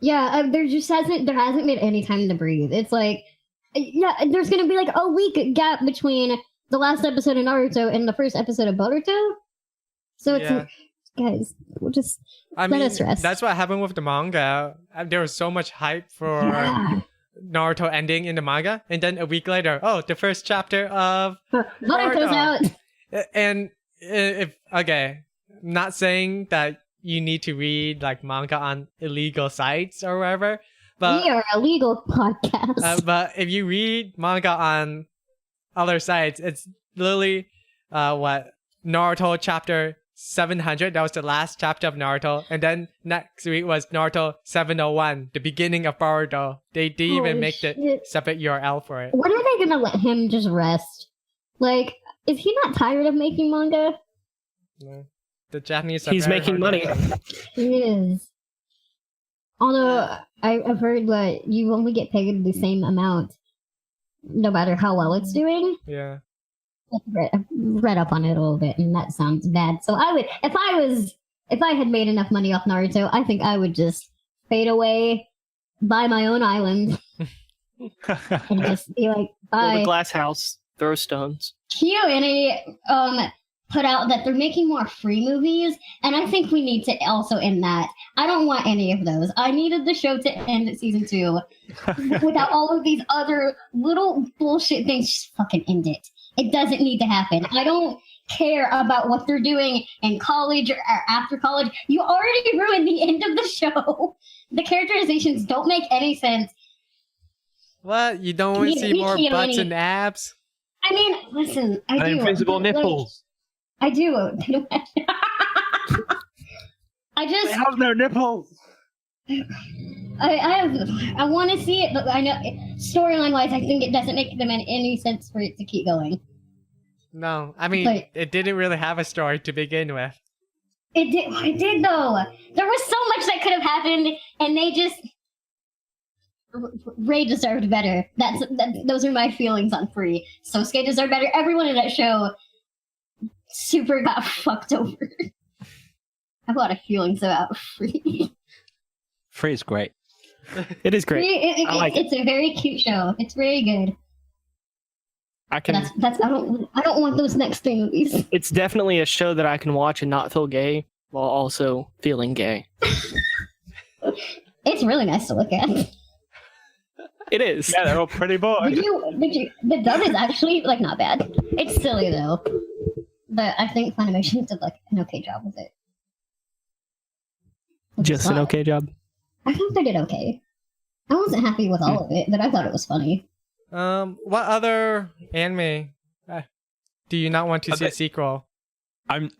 Yeah, there hasn't been any time to breathe. It's like, there's gonna be like a week gap between the last episode of Naruto and the first episode of Boruto. So it's Yeah. guys, we'll just I let mean, us rest. that's what happened with the manga. There was so much hype for Yeah. Naruto ending in the manga, and then a week later, the first chapter of Boruto's out. and not saying that you need to read like manga on illegal sites or whatever, but We are a legal podcast. but if you read manga on other sites, it's literally Naruto chapter 700. That was the last chapter of Naruto, and then next week was Naruto 701, the beginning of Boruto. They didn't even Holy make the shit. separate URL for it. When are they gonna let him just rest? Like, is he not tired of making manga? No. The Japanese are He's very making hard money. working. It is. Although I've heard that you only get paid the same amount, no matter how well it's doing. Yeah. I've read up on it a little bit, and that sounds bad. So I would, if I had made enough money off Naruto, I think I would just fade away, buy my own island, and just be like, Build a bye. glass house, throw stones. KyoAni put out that they're making more free movies, and I think we need to also end that. I don't want any of those. I needed the show to end at season 2 without all of these other little bullshit things. Just fucking end it. It doesn't need to happen. I don't care about what they're doing in college or after college. You already ruined the end of the show. The characterizations don't make any sense. What? You don't want to see more butts and abs? I mean, listen, I do. Invisible but, like, nipples. I do. I just, They have no nipples. I want to see it, but I know storyline wise, I think it doesn't make them any sense for it to keep going. No, I mean, But- it didn't really have a story to begin with. It did though. There was so much that could have happened, and they just Ray deserved better. Those are my feelings on Free. Sosuke deserved better. Everyone in that show super got fucked over. I have a lot of feelings about Free. Free is great. It is great. I like it's a very cute show. It's very good. I But can. that's I don't want those next 3 movies. It's definitely a show that I can watch and not feel gay while also feeling gay. It's really nice to look at. It is. Yeah, they're all pretty boys. Did you? The dub is actually like not bad. It's silly though, but I think Funimation did like an okay job with it. Which is Just an why- okay job. I thought they did okay. I wasn't happy with all of it, but I thought it was funny. What other anime do you not want to see a Okay. sequel?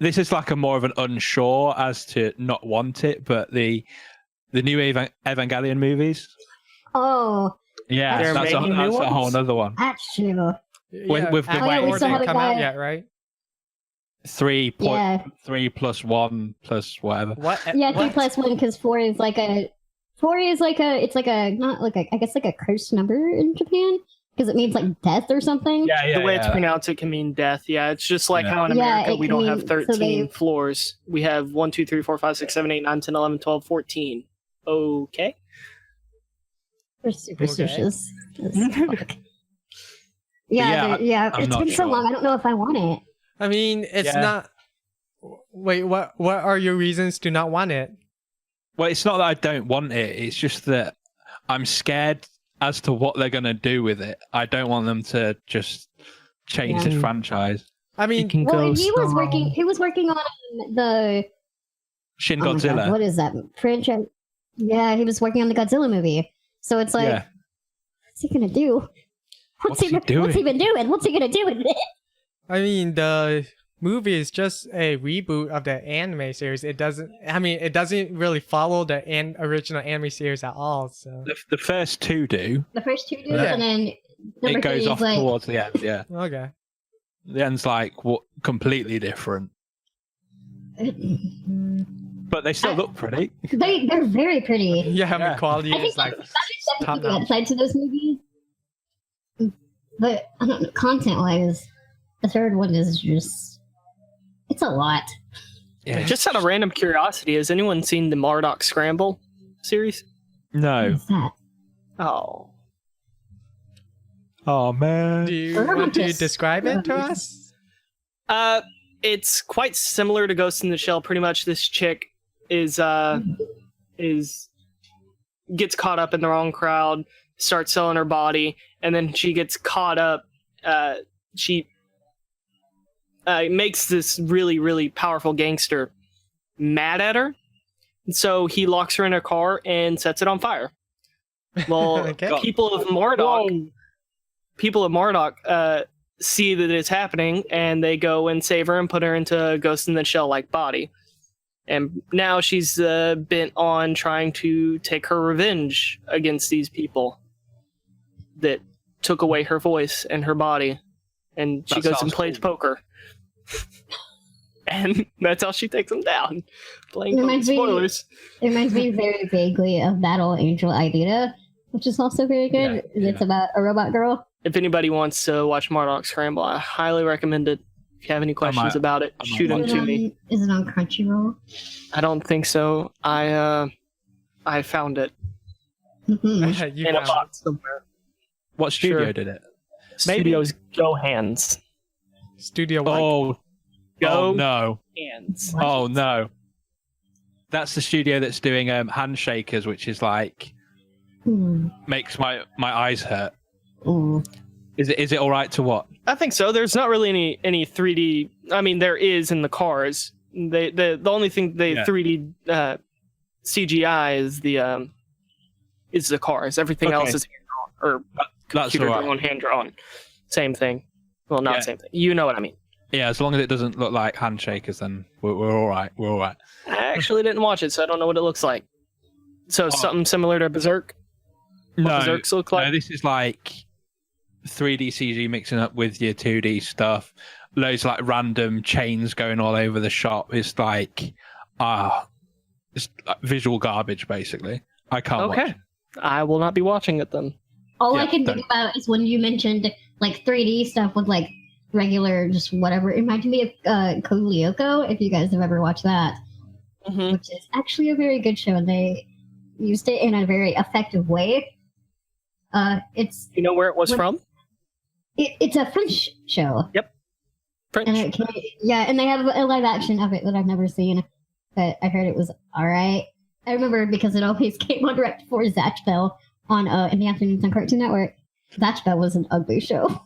This is like a more of an unsure as to not want it, but the new Evangelion movies. Oh, Yeah, They're that's making new a whole ones? other one. that's true. With the Act way- we 4 still didn't haven't come out got- yet, right? 3 Yeah, plus 1 plus whatever. What? yeah. 3 what? plus 1 because 4 is like a. 4 is like a. It's like a not like a. I guess like a cursed number in Japan because it means like death or something. Yeah, The way it's pronounced, it can mean death. Yeah, it's just like Yeah. how in Yeah, America it we can don't mean- have so 13 they- floors. We have 1, 2, 3, 4, 5, 6, 7, 8, 9, 10, 11, 12, 14. Okay. We're superstitious. Yeah, yeah. I'm It's not been so sure. long. I don't know if I want it. I mean, it's Yeah. not. Wait, what? What are your reasons to not want it? Well, it's not that I don't want it. It's just that I'm scared as to what they're going to do with it. I don't want them to just change Yeah. this franchise. I mean, can Well, go he was strong. working. He was working on the Shin oh my God, Godzilla. what is that franchise? Yeah, he was working on the Godzilla movie. So it's like, Yeah. what's he gonna do? What's he What's he doing? been doing? What's he gonna do with it? I mean, the movie is just a reboot of the anime series. It doesn't. I mean, it doesn't really follow the original anime series at all. So The first 2 do. The first 2 do, Yeah. and then number It goes 3 off is like, towards the end. Yeah, okay. the end's like what completely different, but they still look pretty. they're very pretty. Yeah, I mean, Yeah. quality I think is like that's top definitely the notch. upside to those movies. But I don't know, content-wise, the third one is just—it's a lot. Yeah. Just out of random curiosity, has anyone seen the Marduk Scramble series? No. What's that? Oh. Oh man. Do you want to describe it to us? It's quite similar to Ghost in the Shell. Pretty much, this chick is gets caught up in the wrong crowd, starts selling her body, and then she gets caught up. She makes this really, really powerful gangster mad at her, and so he locks her in a car and sets it on fire. Well, Okay. people of Marduk see that it's happening, and they go and save her and put her into a Ghost in the Shell-like body. And now she's bent on trying to take her revenge against these people that took away her voice and her body. And she That goes and sounds plays cool. poker. And that's how she takes him down. Playing It reminds me- spoilers. It reminds me very vaguely of Battle Angel Idea, which is also very good. Yeah, It's about a robot girl. If anybody wants to watch Marduk Scramble, I highly recommend it. If you have any questions about it, I might shoot them watch to me. Is it on Crunchyroll? I don't think so. I found it Mhm. You in a found box somewhere. What studio Sure. did it? Studios Go Hands. Studio One. Oh, Go no. Hands. Oh no. That's the studio that's doing Handshakers, which is like Hmm. makes my eyes hurt. Ooh. Is it all right to watch? I think so. There's not really any 3D. I mean, there is in the cars. The only thing they Yeah. 3D CGI is the cars. Everything Okay. else is hand drawn or That's computer all right. drawn, hand drawn. Same thing. Well, not Yeah. same thing. You know what I mean. Yeah, as long as it doesn't look like Handshakers, then we're all right. We're all right. I actually didn't watch it, so I don't know what it looks like. So something similar to Berserk. What Berserks look like. No, this is like 3D CG mixing up with your 2D stuff. Loads of like random chains going all over the shop. It's like it's like visual garbage basically. I can't watch Okay. it. I will not be watching it then. All I Yeah, can done. think about is when you mentioned like 3D stuff with like regular just whatever. It reminded me of Code Lyoko, if you guys have ever watched that, Mm-hmm. which is actually a very good show, and they used it in a very effective way. It's You know where it was What- from? it's a French show, French. and and they have a live action of it that I've never seen, but I heard it was all right. I remember because it always came on right before Zatch Bell on in the afternoons on Cartoon Network. Zatch Bell was an ugly show.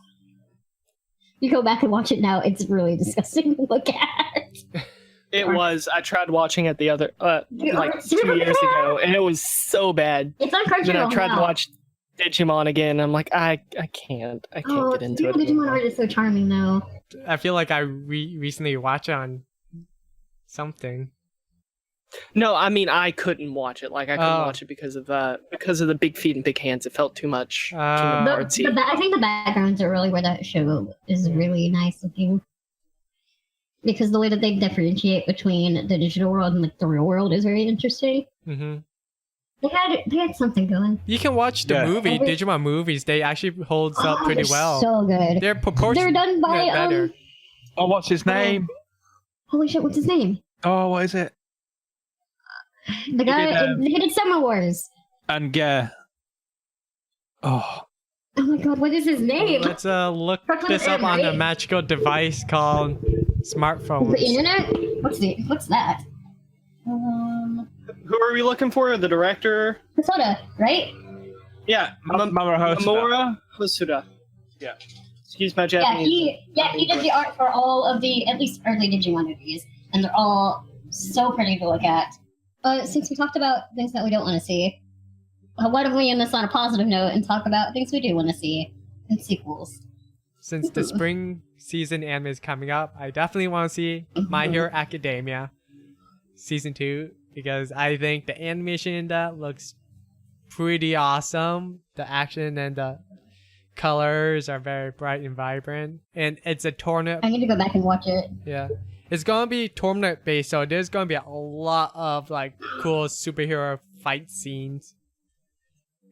You go back and watch it now; it's really disgusting to look at. It was. I tried watching it the other like 2 super years bad. ago, and it was so bad. It's on Then I Crunchyroll tried now. to watch Digimon again. I'm like, I can't get into it. Digimon anymore. art is so charming, though. I feel like I recently watched on something. No, I mean I couldn't watch it. Like I couldn't Oh. watch it because of the big feet and big hands. It felt too much. Artsy. I think the backgrounds are really where that show is really nice looking. Because the way that they differentiate between the digital world and like the real world is very interesting. Hmm They had something going. You can watch the Yeah. movie, Every- Digimon movies. They actually holds up pretty they're well. So good. They're proportionate They're done by better. Oh, what's his name? holy shit, what's his name? Oh, what is it? The guy did, he did Summer Wars. And oh, Oh my god, what is his name? Let's look Brooklyn this up on a right? magical device called smartphone. The internet? What's that? Who are we looking for? The director? Hosoda, right? Yeah, Mamoru Hosoda. Mamura Hosoda. Yeah. Excuse my Yeah, Japanese. he did the art for all of the at least early Digimon movies, and they're all so pretty to look at. Since we talked about things that we don't want to see, why don't we end this on a positive note and talk about things we do want to see in sequels? Since the spring season anime is coming up, I definitely want to see My Hero Academia season 2 because I think the animation in that looks pretty awesome. The action and the colors are very bright and vibrant, and it's a tournament. I need to go back and watch it. Yeah, it's gonna be tournament based, so there's gonna be a lot of like cool superhero fight scenes,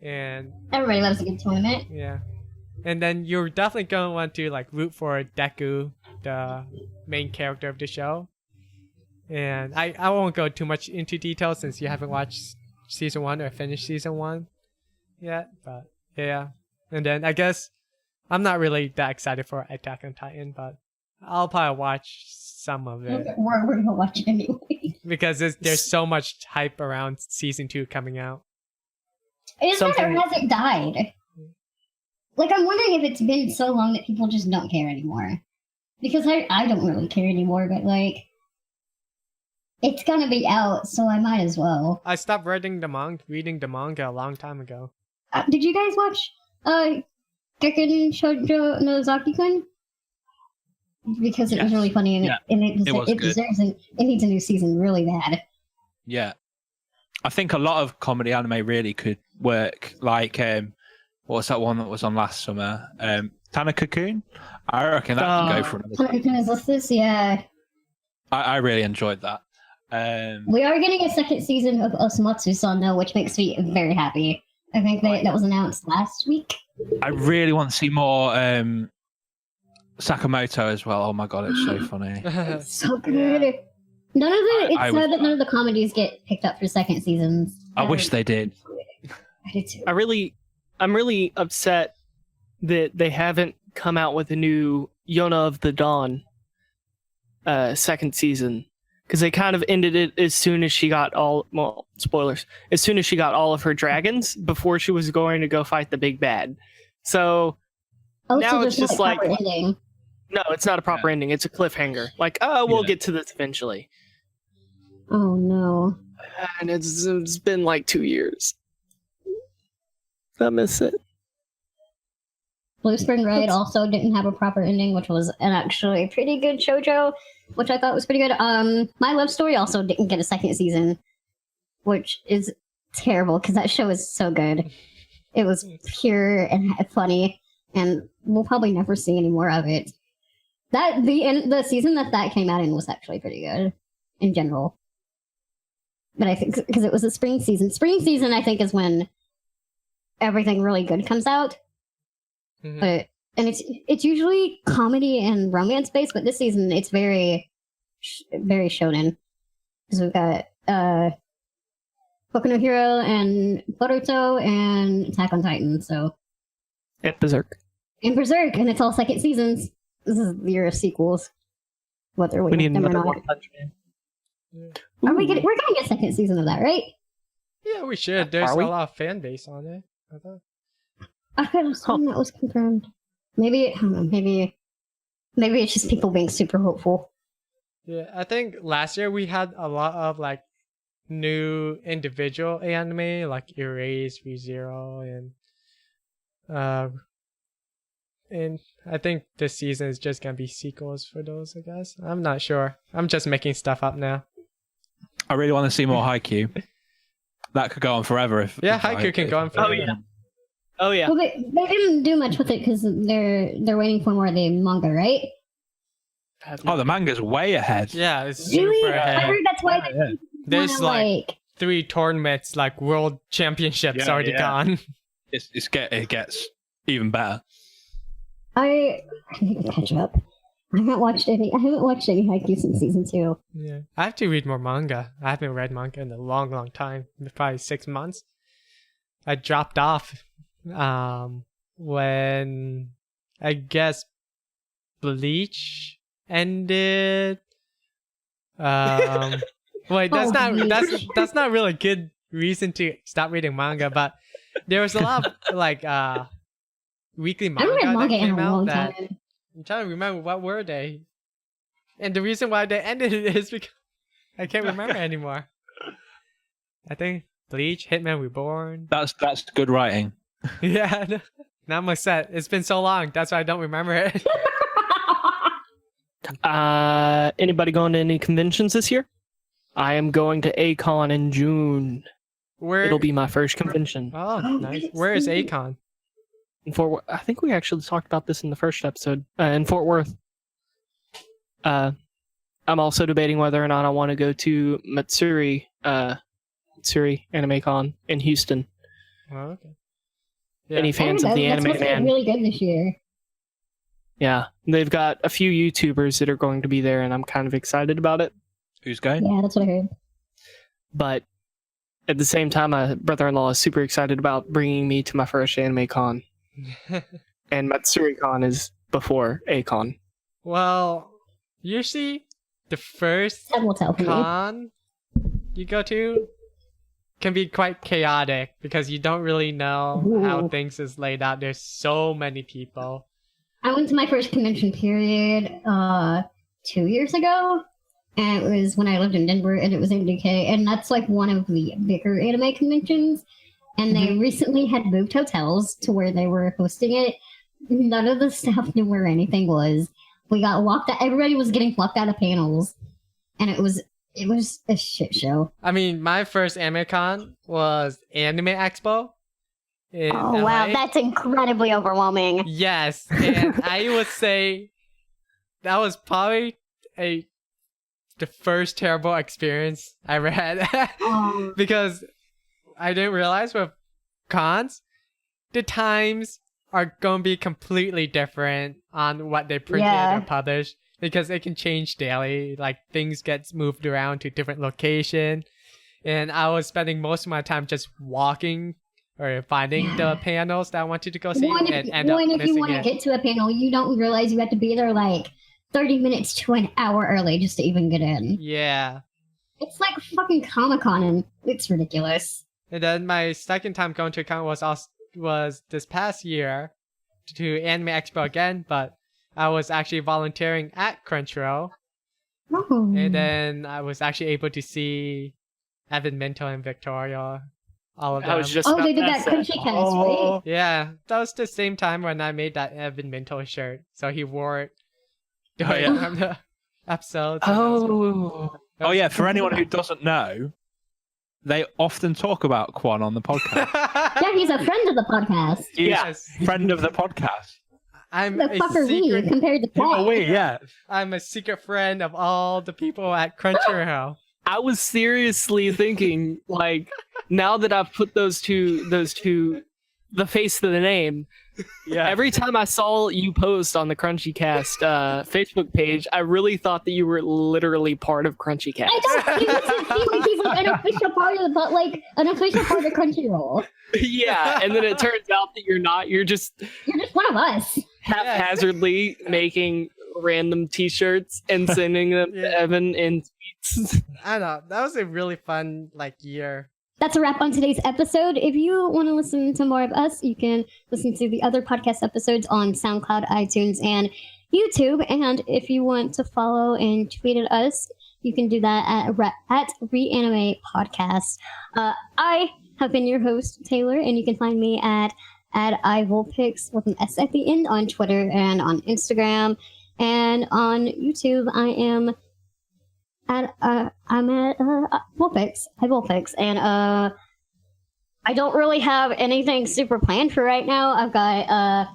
and Everybody loves a good tournament. yeah, and then you're definitely gonna want to like root for Deku, the main character of the show. And I won't go too much into detail since you haven't watched season 1 or finished season 1 yet, but yeah. And then I guess I'm not really that excited for Attack on Titan, but I'll probably watch some of it We're gonna watch it anyway. because there's so much hype around season 2 coming out. Is it or Something- has it died? Like, I'm wondering if it's been so long that people just don't care anymore. Because I don't really care anymore, but like, it's gonna be out, so I might as well. I stopped reading the manga a long time ago. Did you guys watch Gekken Shoujo no Zaki-kun? Because it was Yes. really funny and Yeah. it was good. deserves it needs a new season really bad. yeah. I think a lot of comedy anime really could work. Like, what's that one that was on last summer? Tanaka-kun? I reckon that could go for another. Tanaka-kun is listed, yeah. I really enjoyed that. We are getting a second season of Osamatsu-san, though, which makes me very happy. I think that was announced last week. I really want to see more Sakamoto as well. Oh my god, it's so funny. It's so good. None of the it's sad that none of the comedies get picked up for second seasons. I wish they did. I did too. I'm really upset that they haven't come out with a new Yona of the Dawn second season, because they kind of ended it as soon as she got spoilers, as soon as she got all of her dragons before she was going to go fight the big bad. So now so it's just like, ending. no, it's not a proper ending. It's a cliffhanger. Like, oh, we'll get to this eventually. Oh no. And it's been like 2 years. I miss it. Blue Spring Raid also didn't have a proper ending, which was an actually pretty good shoujo, which I thought was pretty good. My Love Story also didn't get a second season, which is terrible because that show is so good. It was pure and funny, and we'll probably never see any more of it. The season that came out in was actually pretty good in general. But I think because it was a spring season. Spring season, I think, is when everything really good comes out. Mhm. But it's usually comedy and romance based, but this season it's very shonen. Because we've got Boku no Hero and Boruto and Attack on Titan, so And Berserk. and Berserk, and it's all second seasons. This is the year of sequels. Whether We we need like them or another not. One Punch Man. We're gonna get a second season of that, right? Yeah, we should. There's Are we? a lot of fan base on it. I thought. I could have sworn that was confirmed. Maybe I don't know. Maybe it's just people being super hopeful. Yeah, I think last year we had a lot of like new individual anime like Erase, ReZero, and I think this season is just gonna be sequels for those. I guess I'm not sure. I'm just making stuff up now. I really want to see more Haikyuu. That could go on forever. If Haikyuu can go on forever. Oh yeah. Well, they didn't do much with it because they're waiting for more of the manga, right? Oh, the manga's way ahead. Yeah, it's Really? super I ahead. heard that's why they There's wanna, like 3 tournaments, like world championships Yeah, already yeah. gone. It gets even better. I need to catch up. I haven't watched any Haikyuu since season 2. Yeah, I have to read more manga. I haven't read manga in a long, long time. Probably 6 months. I dropped off when I guess Bleach ended. Wait, that's not really a good reason to stop reading manga, but there was a lot of like weekly I manga haven't read that manga in came a out long that time. I'm trying to remember what were they. And the reason why they ended it is because I can't remember anymore. I think Bleach, Hitman Reborn. That's good writing. Yeah, now I'm upset. It's been so long. That's why I don't remember it. Anybody going to any conventions this year? I am going to A-Kon in June. Where? It'll be my first convention. Oh, nice. Where is Akon? I think we actually talked about this in the first episode. In Fort Worth. I'm also debating whether or not I want to go to Matsuri Anime Con in Houston. Oh, okay. Yeah. Any fans of the That's Anime supposed to Man? be really good this year. Yeah, they've got a few YouTubers that are going to be there, and I'm kind of excited about it. Who's going? Yeah, that's what I heard. But at the same time, my brother-in-law is super excited about bringing me to my first Anime Con. And Matsuri Con is before A-Con. Well, usually the first Time will tell for me. con you go to can be quite chaotic because you don't really know how Ooh. things is laid out. There's so many people. I went to my first convention period 2 years ago, and it was when I lived in Denver, and it was in DK, and that's like one of the bigger anime conventions. And they recently had moved hotels to where they were hosting it. None of the staff knew where anything was. We got locked out. Everybody was getting locked out of panels, and it was a shit show. I mean, my first anime con was Anime Expo. In Oh wow, LA. that's incredibly overwhelming. Yes, and I would say that was probably a the first terrible experience I ever had Oh. because I didn't realize with cons, the times are gonna be completely different on what they printed Yeah. or published because it can change daily. Like things get moved around to different location, and I was spending most of my time just walking or finding the panels that I wanted to go see One, and end up if you missing want to it. get to a panel, you don't realize you have to be there like 30 minutes to an hour early just to even get in. Yeah. It's like fucking Comic-Con and it's ridiculous. And then my second time going to a con was this past year to Anime Expo again, but I was actually volunteering at Crunchyroll, Oh. and then I was actually able to see Evan Minto and Victoria, all of them. I was just Oh, about they did to that ask Crunchy cast, right? Yeah, that was the same time when I made that Evan Minto shirt, so he wore it Oh, during yeah. the episodes. and that was- Oh yeah, for anyone who doesn't know, they often talk about Quan on the podcast. Yeah, he's a friend of the podcast. He's Yes. friend of the podcast. I'm The a fuck are we secret. compared to Oh, Paul? wait, yeah. I'm a secret friend of all the people at Crunchyroll. I was seriously thinking, like, now that I've put those two, the face to the name. Yeah. Every time I saw you post on the CrunchyCast Facebook page, I really thought that you were literally part of CrunchyCast. I don't think it seems like he's like an official part of the, but like an official part of Crunchyroll. Yeah, and then it turns out that you're not. You're just You're just one of us. haphazardly making random T-shirts and sending them Yeah. to Evan in tweets. I don't know. That was a really fun year. That's a wrap on today's episode. If you want to listen to more of us, you can listen to the other podcast episodes on SoundCloud, iTunes, and YouTube. And if you want to follow and tweet at us, you can do that at Reanime Podcast. I have been your host, Taylor, and you can find me at ivolpix with an S at the end on Twitter and on Instagram. And on YouTube, I'm at Volpix, and I don't really have anything super planned for right now. I've got I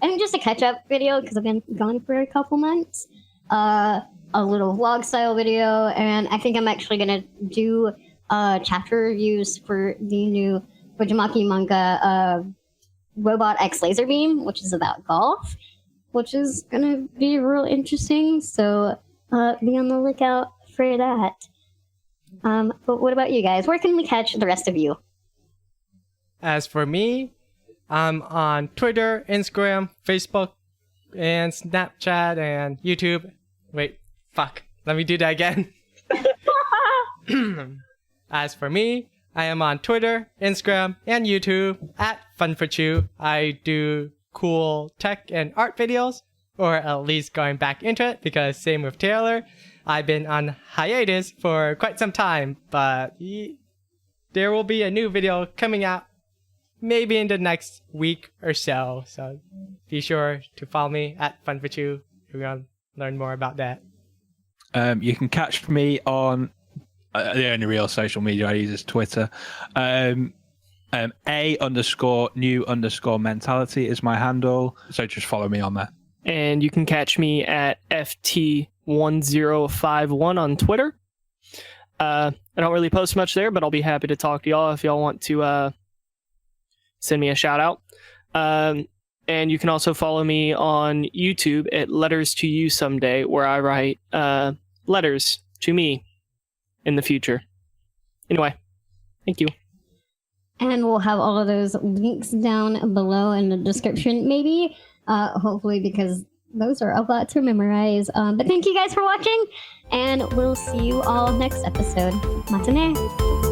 think just a catch up video because I've been gone for a couple months. A little vlog style video, and I think I'm actually gonna do chapter reviews for the new Fujimaki manga Robot X Laser Beam, which is about golf, which is gonna be real interesting. So be on the lookout for that. But what about you guys? Where can we catch the rest of you? As for me, I'm on Twitter, Instagram, Facebook, and Snapchat and YouTube. Wait, fuck. Let me do that again. As for me, I am on Twitter, Instagram, and YouTube at FunForChew. I do cool tech and art videos, or at least going back into it, because same with Taylor. I've been on hiatus for quite some time, but there will be a new video coming out maybe in the next week or so. So be sure to follow me at FunForChew if you want to learn more about that. You can catch me on the only real social media I use is Twitter. A_new_mentality is my handle. So just follow me on there. And you can catch me at FT1051 on Twitter. I don't really post much there, but I'll be happy to talk to y'all if y'all want to send me a shout out. And you can also follow me on YouTube at Letters to You Someday, where I write letters to me in the future. Anyway, thank you. And we'll have all of those links down below in the description, maybe. Hopefully, because those are a lot to memorize. But thank you guys for watching, and we'll see you all next episode. Matane!